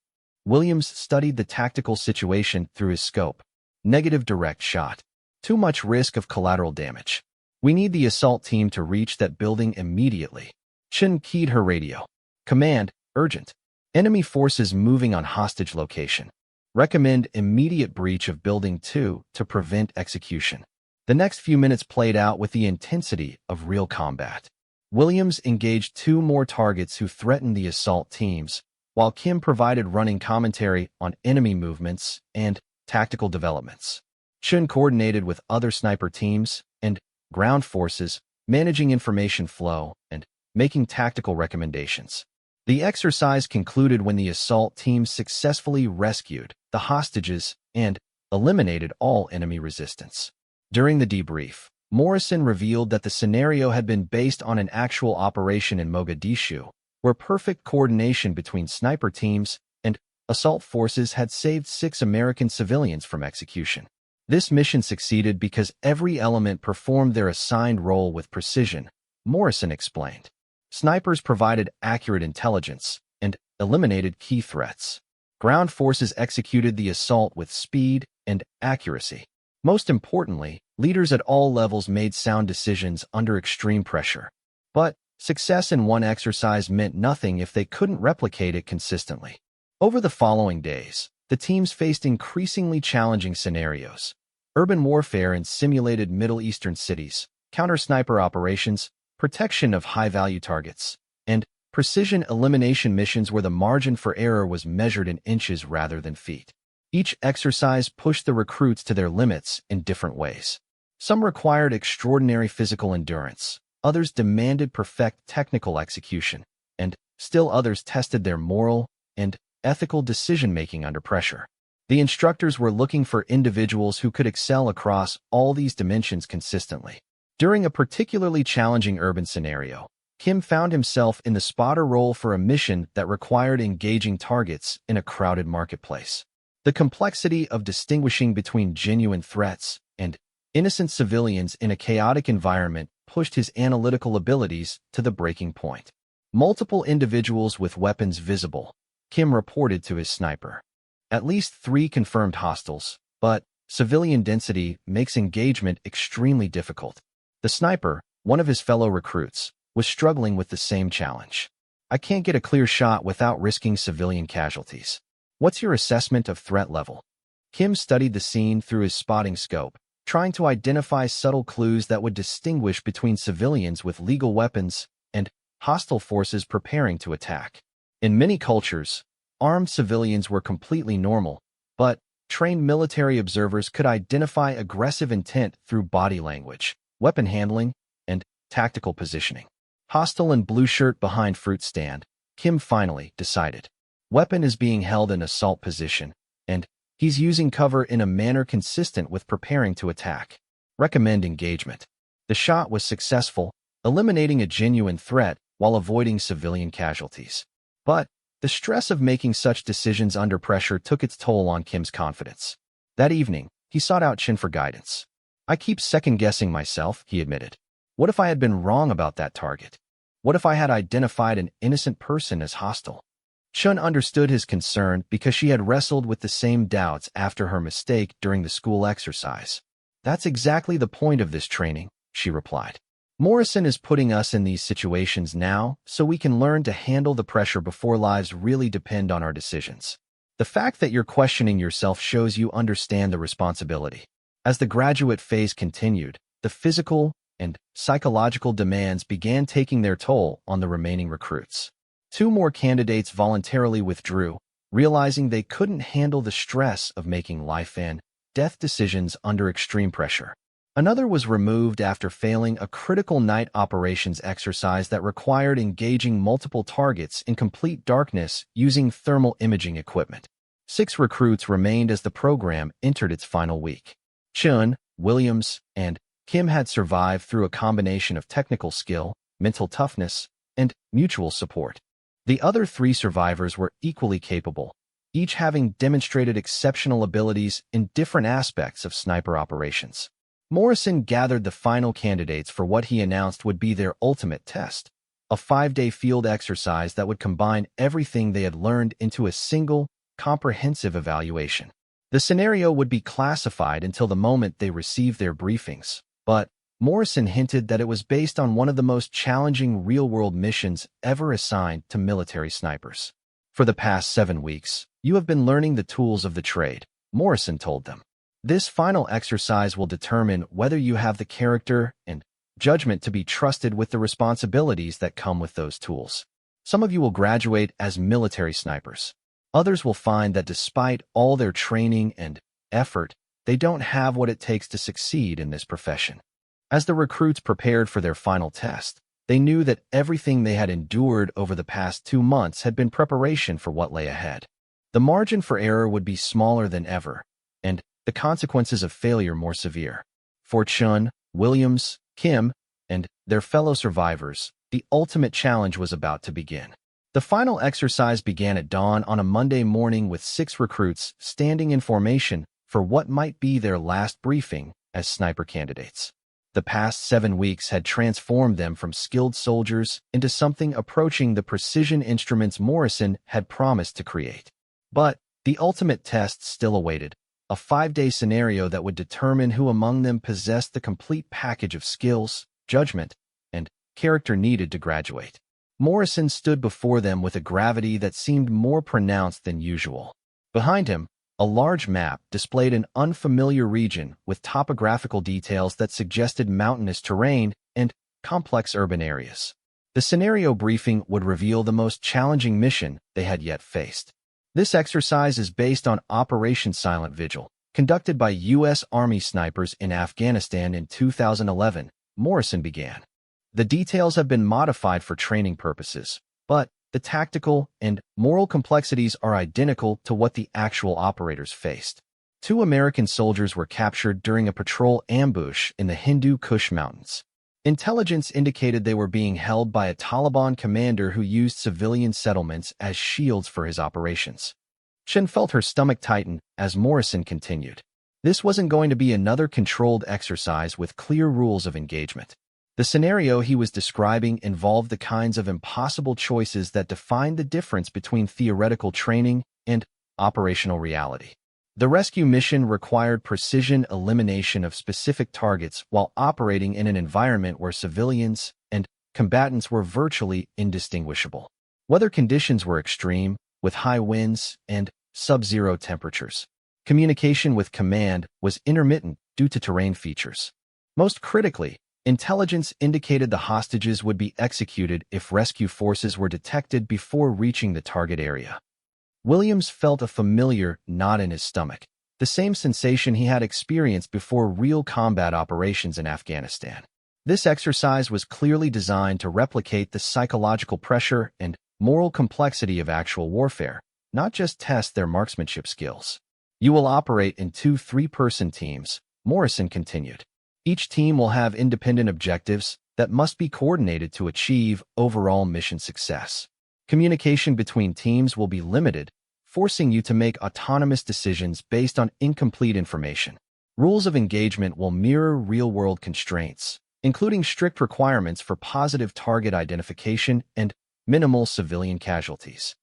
Williams studied the tactical situation through his scope. Negative direct shot. Too much risk of collateral damage. We need the assault team to reach that building immediately. Chen keyed her radio. Command, urgent. Enemy forces moving on hostage location. Recommend immediate breach of Building 2 to prevent execution. The next few minutes played out with the intensity of real combat. Williams engaged 2 more targets who threatened the assault teams, while Kim provided running commentary on enemy movements and tactical developments. Chun coordinated with other sniper teams and ground forces, managing information flow and making tactical recommendations. The exercise concluded when the assault teams successfully rescued the hostages and eliminated all enemy resistance. During the debrief, Morrison revealed that the scenario had been based on an actual operation in Mogadishu, where perfect coordination between sniper teams and assault forces had saved 6 American civilians from execution. This mission succeeded because every element performed their assigned role with precision, Morrison explained. Snipers provided accurate intelligence and eliminated key threats. Ground forces executed the assault with speed and accuracy. Most importantly, leaders at all levels made sound decisions under extreme pressure. But success in one exercise meant nothing if they couldn't replicate it consistently. Over the following days, the teams faced increasingly challenging scenarios. Urban warfare in simulated Middle Eastern cities, counter-sniper operations, protection of high-value targets, and precision elimination missions where the margin for error was measured in inches rather than feet. Each exercise pushed the recruits to their limits in different ways. Some required extraordinary physical endurance, others demanded perfect technical execution, and still others tested their moral and ethical decision-making under pressure. The instructors were looking for individuals who could excel across all these dimensions consistently. During a particularly challenging urban scenario, Kim found himself in the spotter role for a mission that required engaging targets in a crowded marketplace. The complexity of distinguishing between genuine threats and innocent civilians in a chaotic environment pushed his analytical abilities to the breaking point. Multiple individuals with weapons visible, Kim reported to his sniper. At least 3 confirmed hostiles, but civilian density makes engagement extremely difficult. The sniper, one of his fellow recruits, was struggling with the same challenge. I can't get a clear shot without risking civilian casualties. What's your assessment of threat level? Kim studied the scene through his spotting scope, trying to identify subtle clues that would distinguish between civilians with legal weapons and hostile forces preparing to attack. In many cultures, armed civilians were completely normal, but trained military observers could identify aggressive intent through body language, weapon handling, and tactical positioning. Hostile and blue shirt behind fruit stand, Kim finally decided. Weapon is being held in assault position, and he's using cover in a manner consistent with preparing to attack. Recommend engagement. The shot was successful, eliminating a genuine threat while avoiding civilian casualties. But the stress of making such decisions under pressure took its toll on Kim's confidence. That evening, he sought out Chin for guidance. I keep second-guessing myself, he admitted. What if I had been wrong about that target? What if I had identified an innocent person as hostile? Chun understood his concern because she had wrestled with the same doubts after her mistake during the school exercise. That's exactly the point of this training, she replied. Morrison is putting us in these situations now so we can learn to handle the pressure before lives really depend on our decisions. The fact that you're questioning yourself shows you understand the responsibility. As the graduate phase continued, the physical and psychological demands began taking their toll on the remaining recruits. 2 more candidates voluntarily withdrew, realizing they couldn't handle the stress of making life and death decisions under extreme pressure. Another was removed after failing a critical night operations exercise that required engaging multiple targets in complete darkness using thermal imaging equipment. 6 recruits remained as the program entered its final week. Chun, Williams, and Kim had survived through a combination of technical skill, mental toughness, and mutual support. The other 3 survivors were equally capable, each having demonstrated exceptional abilities in different aspects of sniper operations. Morrison gathered the final candidates for what he announced would be their ultimate test, a 5-day field exercise that would combine everything they had learned into a single, comprehensive evaluation. The scenario would be classified until the moment they received their briefings, but Morrison hinted that it was based on one of the most challenging real-world missions ever assigned to military snipers. For the past 7 weeks, you have been learning the tools of the trade, Morrison told them. This final exercise will determine whether you have the character and judgment to be trusted with the responsibilities that come with those tools. Some of you will graduate as military snipers. Others will find that despite all their training and effort, they don't have what it takes to succeed in this profession. As the recruits prepared for their final test, they knew that everything they had endured over the past 2 months had been preparation for what lay ahead. The margin for error would be smaller than ever, and the consequences of failure more severe. For Chun, Williams, Kim, and their fellow survivors, the ultimate challenge was about to begin. The final exercise began at dawn on a Monday morning with 6 recruits standing in formation for what might be their last briefing as sniper candidates. The past 7 weeks had transformed them from skilled soldiers into something approaching the precision instruments Morrison had promised to create. But the ultimate test still awaited, a 5-day scenario that would determine who among them possessed the complete package of skills, judgment, and character needed to graduate. Morrison stood before them with a gravity that seemed more pronounced than usual. Behind him, a large map displayed an unfamiliar region with topographical details that suggested mountainous terrain and complex urban areas. The scenario briefing would reveal the most challenging mission they had yet faced. This exercise is based on Operation Silent Vigil, conducted by U.S. Army snipers in Afghanistan in 2011, Morrison began. The details have been modified for training purposes, but the tactical and moral complexities are identical to what the actual operators faced. 2 American soldiers were captured during a patrol ambush in the Hindu Kush Mountains. Intelligence indicated they were being held by a Taliban commander who used civilian settlements as shields for his operations. Chen felt her stomach tighten as Morrison continued. This wasn't going to be another controlled exercise with clear rules of engagement. The scenario he was describing involved the kinds of impossible choices that define the difference between theoretical training and operational reality. The rescue mission required precision elimination of specific targets while operating in an environment where civilians and combatants were virtually indistinguishable. Weather conditions were extreme, with high winds and sub-zero temperatures. Communication with command was intermittent due to terrain features. Most critically, intelligence indicated the hostages would be executed if rescue forces were detected before reaching the target area. Williams felt a familiar knot in his stomach, the same sensation he had experienced before real combat operations in Afghanistan. This exercise was clearly designed to replicate the psychological pressure and moral complexity of actual warfare, not just test their marksmanship skills. You will operate in 2 3-person teams, Morrison continued. Each team will have independent objectives that must be coordinated to achieve overall mission success. Communication between teams will be limited, forcing you to make autonomous decisions based on incomplete information. Rules of engagement will mirror real-world constraints, including strict requirements for positive target identification and minimal civilian casualties.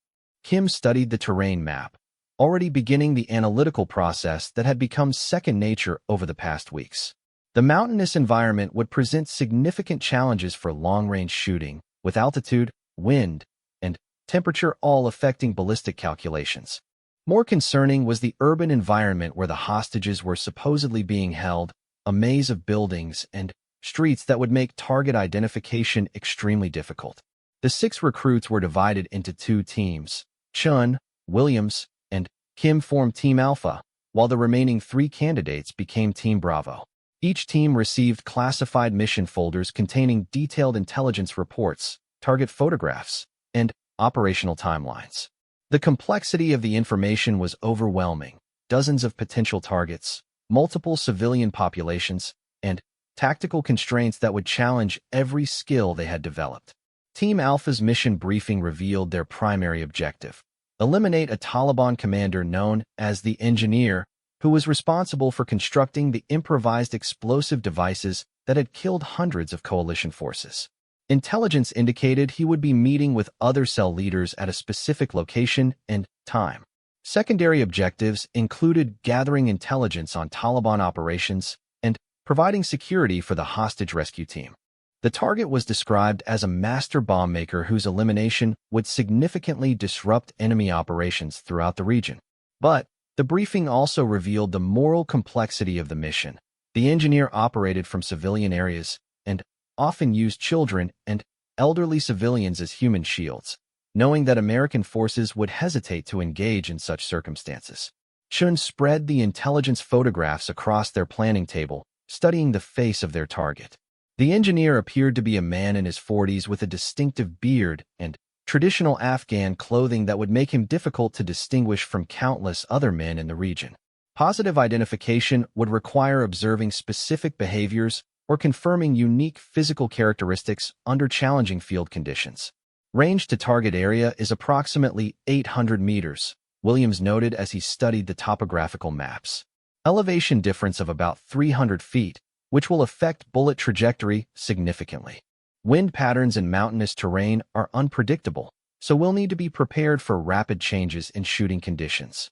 Kim studied the terrain map, already beginning the analytical process that had become second nature over the past weeks. The mountainous environment would present significant challenges for long-range shooting, with altitude, wind, and temperature all affecting ballistic calculations. More concerning was the urban environment where the hostages were supposedly being held, a maze of buildings and streets that would make target identification extremely difficult. The 6 recruits were divided into 2 teams. Chun, Williams, and Kim formed Team Alpha, while the remaining 3 candidates became Team Bravo. Each team received classified mission folders containing detailed intelligence reports, target photographs, and operational timelines. The complexity of the information was overwhelming. Dozens of potential targets, multiple civilian populations, and tactical constraints that would challenge every skill they had developed. Team Alpha's mission briefing revealed their primary objective: eliminate a Taliban commander known as the Engineer, who was responsible for constructing the improvised explosive devices that had killed hundreds of coalition forces. Intelligence indicated he would be meeting with other cell leaders at a specific location and time. Secondary objectives included gathering intelligence on Taliban operations and providing security for the hostage rescue team. The target was described as a master bomb maker whose elimination would significantly disrupt enemy operations throughout the region. But the briefing also revealed the moral complexity of the mission. The Engineer operated from civilian areas and often used children and elderly civilians as human shields, knowing that American forces would hesitate to engage in such circumstances. Chun spread the intelligence photographs across their planning table, studying the face of their target. The Engineer appeared to be a man in his 40s with a distinctive beard and traditional Afghan clothing that would make him difficult to distinguish from countless other men in the region. Positive identification would require observing specific behaviors or confirming unique physical characteristics under challenging field conditions. Range to target area is approximately 800 meters, Williams noted as he studied the topographical maps. Elevation difference of about 300 feet, which will affect bullet trajectory significantly. Wind patterns in mountainous terrain are unpredictable, so we'll need to be prepared for rapid changes in shooting conditions.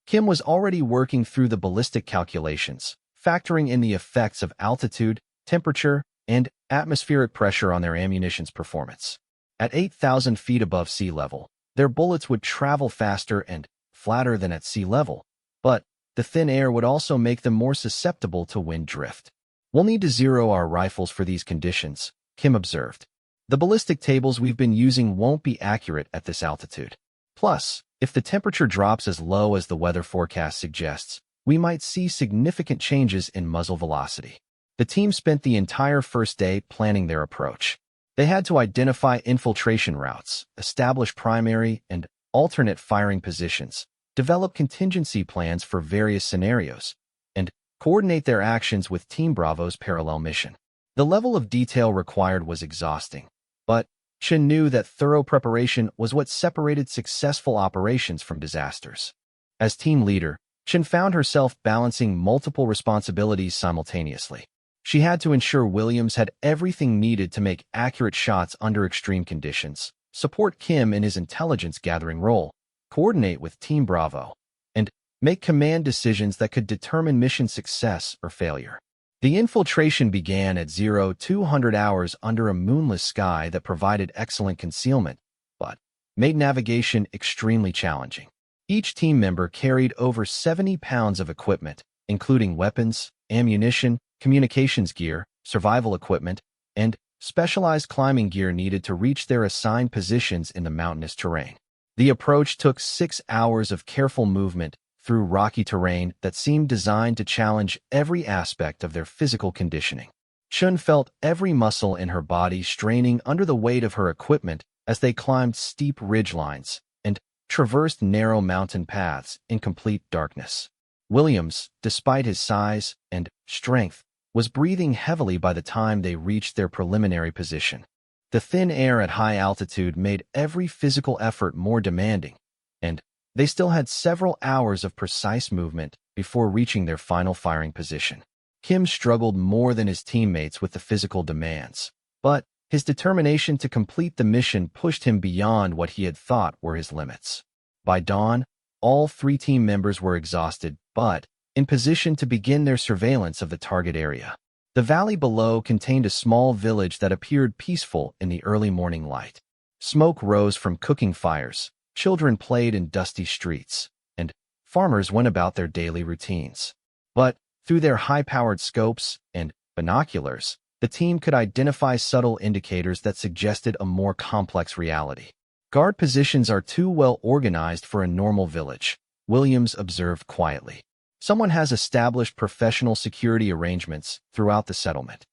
Kim was already working through the ballistic calculations, factoring in the effects of altitude, temperature, and atmospheric pressure on their ammunition's performance. At 8,000 feet above sea level, their bullets would travel faster and flatter than at sea level, but the thin air would also make them more susceptible to wind drift. We'll need to zero our rifles for these conditions, Kim observed. The ballistic tables we've been using won't be accurate at this altitude. Plus, if the temperature drops as low as the weather forecast suggests, we might see significant changes in muzzle velocity. The team spent the entire first day planning their approach. They had to identify infiltration routes, establish primary and alternate firing positions, develop contingency plans for various scenarios, and coordinate their actions with Team Bravo's parallel mission. The level of detail required was exhausting, but Chen knew that thorough preparation was what separated successful operations from disasters. As team leader, Chen found herself balancing multiple responsibilities simultaneously. She had to ensure Williams had everything needed to make accurate shots under extreme conditions, support Kim in his intelligence-gathering role, coordinate with Team Bravo, and make command decisions that could determine mission success or failure. The infiltration began at 0200 hours under a moonless sky that provided excellent concealment, but made navigation extremely challenging. Each team member carried over 70 pounds of equipment, including weapons, ammunition, communications gear, survival equipment, and specialized climbing gear needed to reach their assigned positions in the mountainous terrain. The approach took 6 hours of careful movement through rocky terrain that seemed designed to challenge every aspect of their physical conditioning. Chun felt every muscle in her body straining under the weight of her equipment as they climbed steep ridgelines and traversed narrow mountain paths in complete darkness. Williams, despite his size and strength, was breathing heavily by the time they reached their preliminary position. The thin air at high altitude made every physical effort more demanding, and they still had several hours of precise movement before reaching their final firing position. Kim struggled more than his teammates with the physical demands, but his determination to complete the mission pushed him beyond what he had thought were his limits. By dawn, all 3 team members were exhausted, but in position to begin their surveillance of the target area. The valley below contained a small village that appeared peaceful in the early morning light. Smoke rose from cooking fires, children played in dusty streets, and farmers went about their daily routines. But through their high-powered scopes and binoculars, the team could identify subtle indicators that suggested a more complex reality. Guard positions are too well organized for a normal village, Williams observed quietly. Someone has established professional security arrangements throughout the settlement.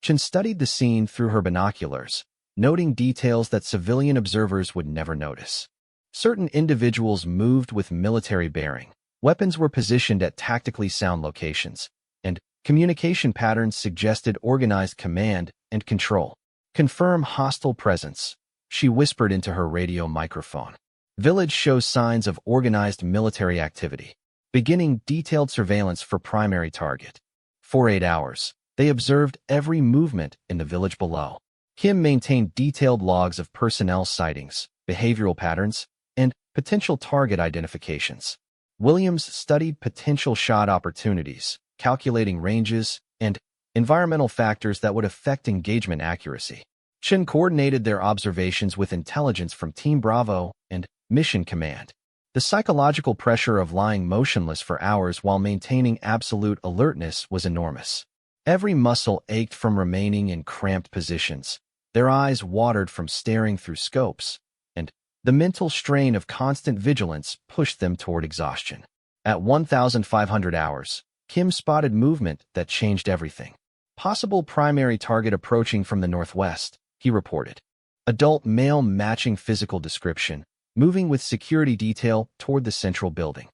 Chen studied the scene through her binoculars, noting details that civilian observers would never notice. Certain individuals moved with military bearing, weapons were positioned at tactically sound locations, and communication patterns suggested organized command and control. Confirm hostile presence, she whispered into her radio microphone. Village shows signs of organized military activity. Beginning detailed surveillance for primary target. For 8 hours, they observed every movement in the village below. Kim maintained detailed logs of personnel sightings, behavioral patterns, and potential target identifications. Williams studied potential shot opportunities, calculating ranges, and environmental factors that would affect engagement accuracy. Chen coordinated their observations with intelligence from Team Bravo and Mission Command. The psychological pressure of lying motionless for hours while maintaining absolute alertness was enormous. Every muscle ached from remaining in cramped positions. Their eyes watered from staring through scopes, and the mental strain of constant vigilance pushed them toward exhaustion. At 1,500 hours, Kim spotted movement that changed everything. Possible primary target approaching from the northwest, he reported. Adult male matching physical description, moving with security detail toward the central building.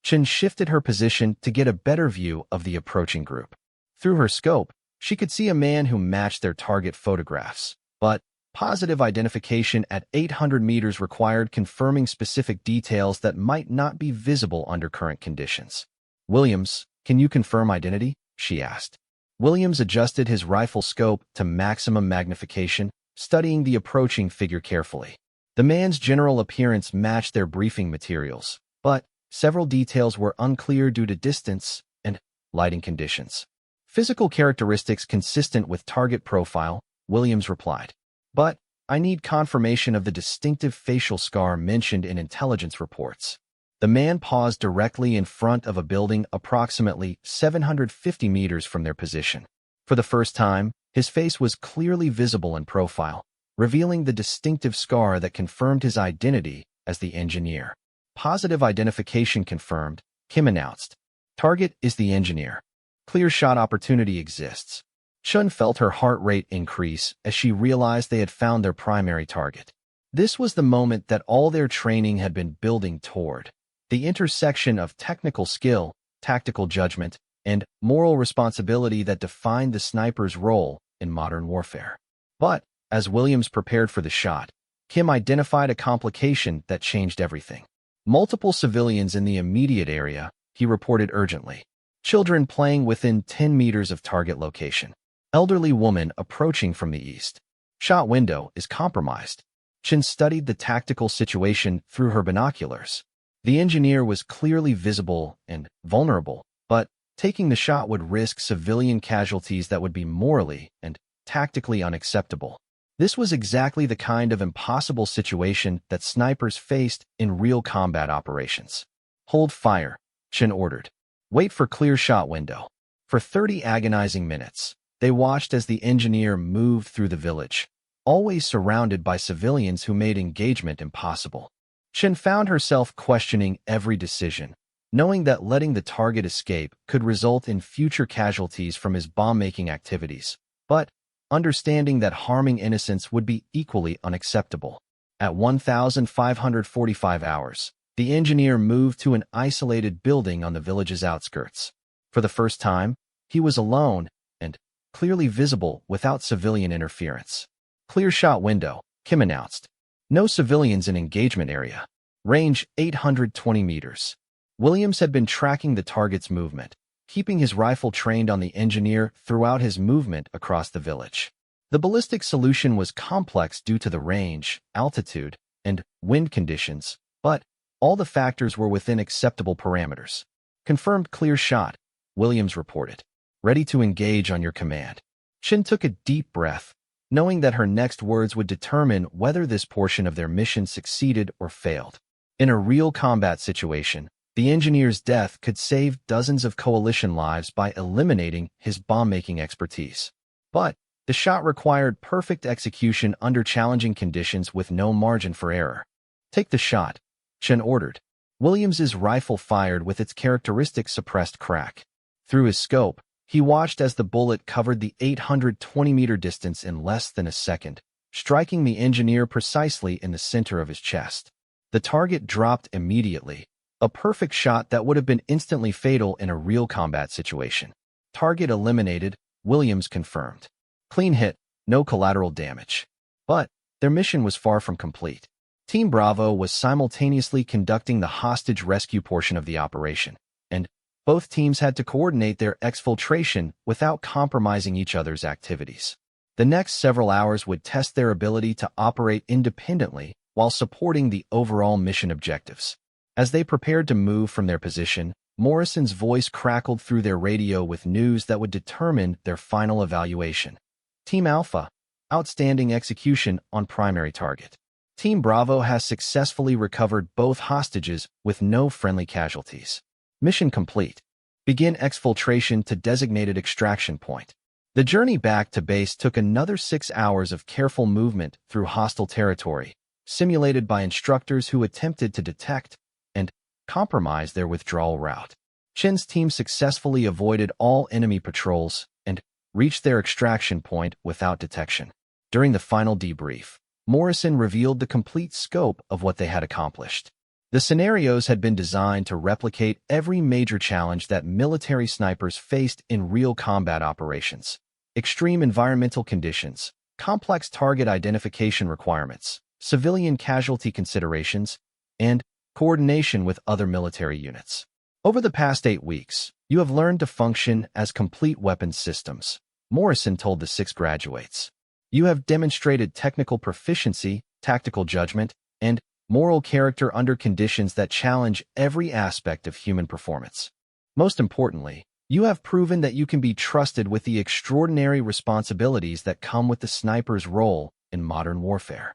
Chen shifted her position to get a better view of the approaching group. Through her scope, she could see a man who matched their target photographs, but positive identification at 800 meters required confirming specific details that might not be visible under current conditions. Williams, can you confirm identity? She asked. Williams adjusted his rifle scope to maximum magnification, studying the approaching figure carefully. The man's general appearance matched their briefing materials, but several details were unclear due to distance and lighting conditions. Physical characteristics consistent with target profile, Williams replied. But I need confirmation of the distinctive facial scar mentioned in intelligence reports. The man paused directly in front of a building approximately 750 meters from their position. For the first time, his face was clearly visible in profile, revealing the distinctive scar that confirmed his identity as the engineer. Positive identification confirmed, Kim announced. Target is the engineer. Clear shot opportunity exists. Chun felt her heart rate increase as she realized they had found their primary target. This was the moment that all their training had been building toward. The intersection of technical skill, tactical judgment, and moral responsibility that defined the sniper's role in modern warfare. But, as Williams prepared for the shot, Kim identified a complication that changed everything. Multiple civilians in the immediate area, he reported urgently. Children playing within 10 meters of target location. Elderly woman approaching from the east. Shot window is compromised. Chin studied the tactical situation through her binoculars. The engineer was clearly visible and vulnerable, but taking the shot would risk civilian casualties that would be morally and tactically unacceptable. This was exactly the kind of impossible situation that snipers faced in real combat operations. Hold fire, Chin ordered. Wait for clear shot window. For 30 agonizing minutes, they watched as the engineer moved through the village, always surrounded by civilians who made engagement impossible. Chin found herself questioning every decision, knowing that letting the target escape could result in future casualties from his bomb-making activities, but understanding that harming innocents would be equally unacceptable. At 1,545 hours, the engineer moved to an isolated building on the village's outskirts. For the first time, he was alone and clearly visible without civilian interference. Clear shot window, Kim announced. No civilians in engagement area. Range 820 meters. Williams had been tracking the target's movement, keeping his rifle trained on the engineer throughout his movement across the village. The ballistic solution was complex due to the range, altitude, and wind conditions, but all the factors were within acceptable parameters. Confirmed clear shot, Williams reported. Ready to engage on your command. Chin took a deep breath, knowing that her next words would determine whether this portion of their mission succeeded or failed. In a real combat situation, the engineer's death could save dozens of coalition lives by eliminating his bomb-making expertise. But the shot required perfect execution under challenging conditions with no margin for error. Take the shot, Chen ordered. Williams's rifle fired with its characteristic suppressed crack. Through his scope, he watched as the bullet covered the 820-meter distance in less than a second, striking the engineer precisely in the center of his chest. The target dropped immediately, a perfect shot that would have been instantly fatal in a real combat situation. Target eliminated, Williams confirmed. Clean hit, no collateral damage. But their mission was far from complete. Team Bravo was simultaneously conducting the hostage rescue portion of the operation, and both teams had to coordinate their exfiltration without compromising each other's activities. The next several hours would test their ability to operate independently while supporting the overall mission objectives. As they prepared to move from their position, Morrison's voice crackled through their radio with news that would determine their final evaluation. Team Alpha, outstanding execution on primary target. Team Bravo has successfully recovered both hostages with no friendly casualties. Mission complete. Begin exfiltration to designated extraction point. The journey back to base took another 6 hours of careful movement through hostile territory, simulated by instructors who attempted to detect and compromise their withdrawal route. Chin's team successfully avoided all enemy patrols and reached their extraction point without detection. During the final debrief, Morrison revealed the complete scope of what they had accomplished. The scenarios had been designed to replicate every major challenge that military snipers faced in real combat operations. Extreme environmental conditions, complex target identification requirements, civilian casualty considerations, and coordination with other military units. Over the past 8 weeks, you have learned to function as complete weapons systems, Morrison told the 6 graduates. You have demonstrated technical proficiency, tactical judgment, and moral character under conditions that challenge every aspect of human performance. Most importantly, you have proven that you can be trusted with the extraordinary responsibilities that come with the sniper's role in modern warfare.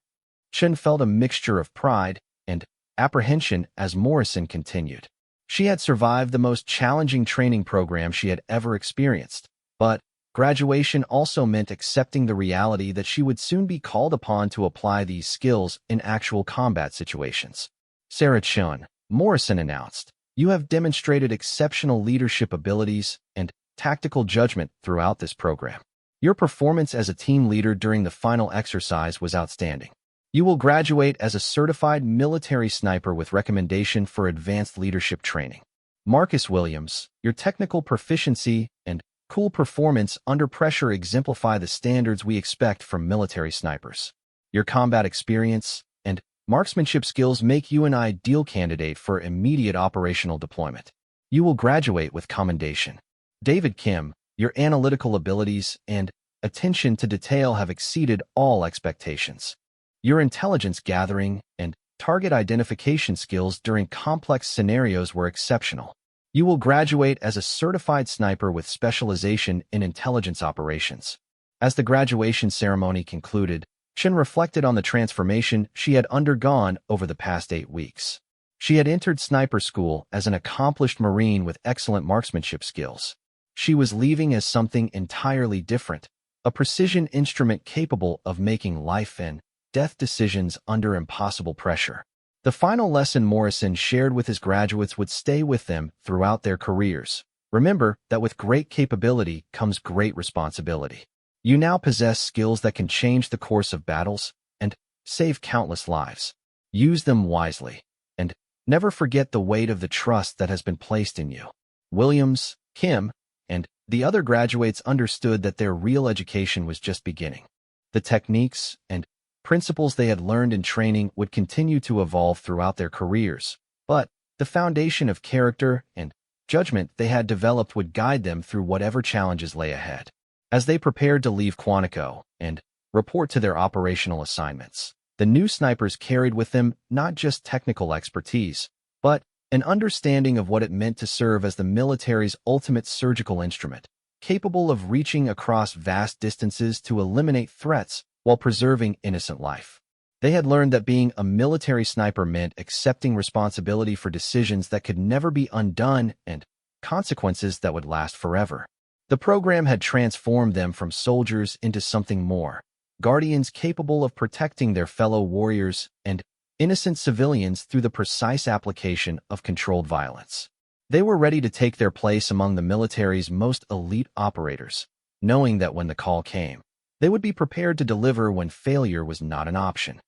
Chen felt a mixture of pride and apprehension as Morrison continued. She had survived the most challenging training program she had ever experienced, but graduation also meant accepting the reality that she would soon be called upon to apply these skills in actual combat situations. Sarah Chun, Morrison announced. You have demonstrated exceptional leadership abilities and tactical judgment throughout this program. Your performance as a team leader during the final exercise was outstanding. You will graduate as a certified military sniper with recommendation for advanced leadership training. Marcus Williams, your technical proficiency and cool performance under pressure exemplify the standards we expect from military snipers. Your combat experience and marksmanship skills make you an ideal candidate for immediate operational deployment. You will graduate with commendation. David Kim, your analytical abilities and attention to detail have exceeded all expectations. Your intelligence gathering and target identification skills during complex scenarios were exceptional. You will graduate as a certified sniper with specialization in intelligence operations. As the graduation ceremony concluded, Chen reflected on the transformation she had undergone over the past 8 weeks. She had entered sniper school as an accomplished Marine with excellent marksmanship skills. She was leaving as something entirely different, a precision instrument capable of making life and death decisions under impossible pressure. The final lesson Morrison shared with his graduates would stay with them throughout their careers. Remember that with great capability comes great responsibility. You now possess skills that can change the course of battles and save countless lives. Use them wisely, and never forget the weight of the trust that has been placed in you. Williams, Kim, and the other graduates understood that their real education was just beginning. The techniques and principles they had learned in training would continue to evolve throughout their careers, but the foundation of character and judgment they had developed would guide them through whatever challenges lay ahead. As they prepared to leave Quantico and report to their operational assignments, the new snipers carried with them not just technical expertise, but an understanding of what it meant to serve as the military's ultimate surgical instrument, capable of reaching across vast distances to eliminate threats while preserving innocent life. They had learned that being a military sniper meant accepting responsibility for decisions that could never be undone and consequences that would last forever. The program had transformed them from soldiers into something more, guardians capable of protecting their fellow warriors and innocent civilians through the precise application of controlled violence. They were ready to take their place among the military's most elite operators, knowing that when the call came, they would be prepared to deliver when failure was not an option.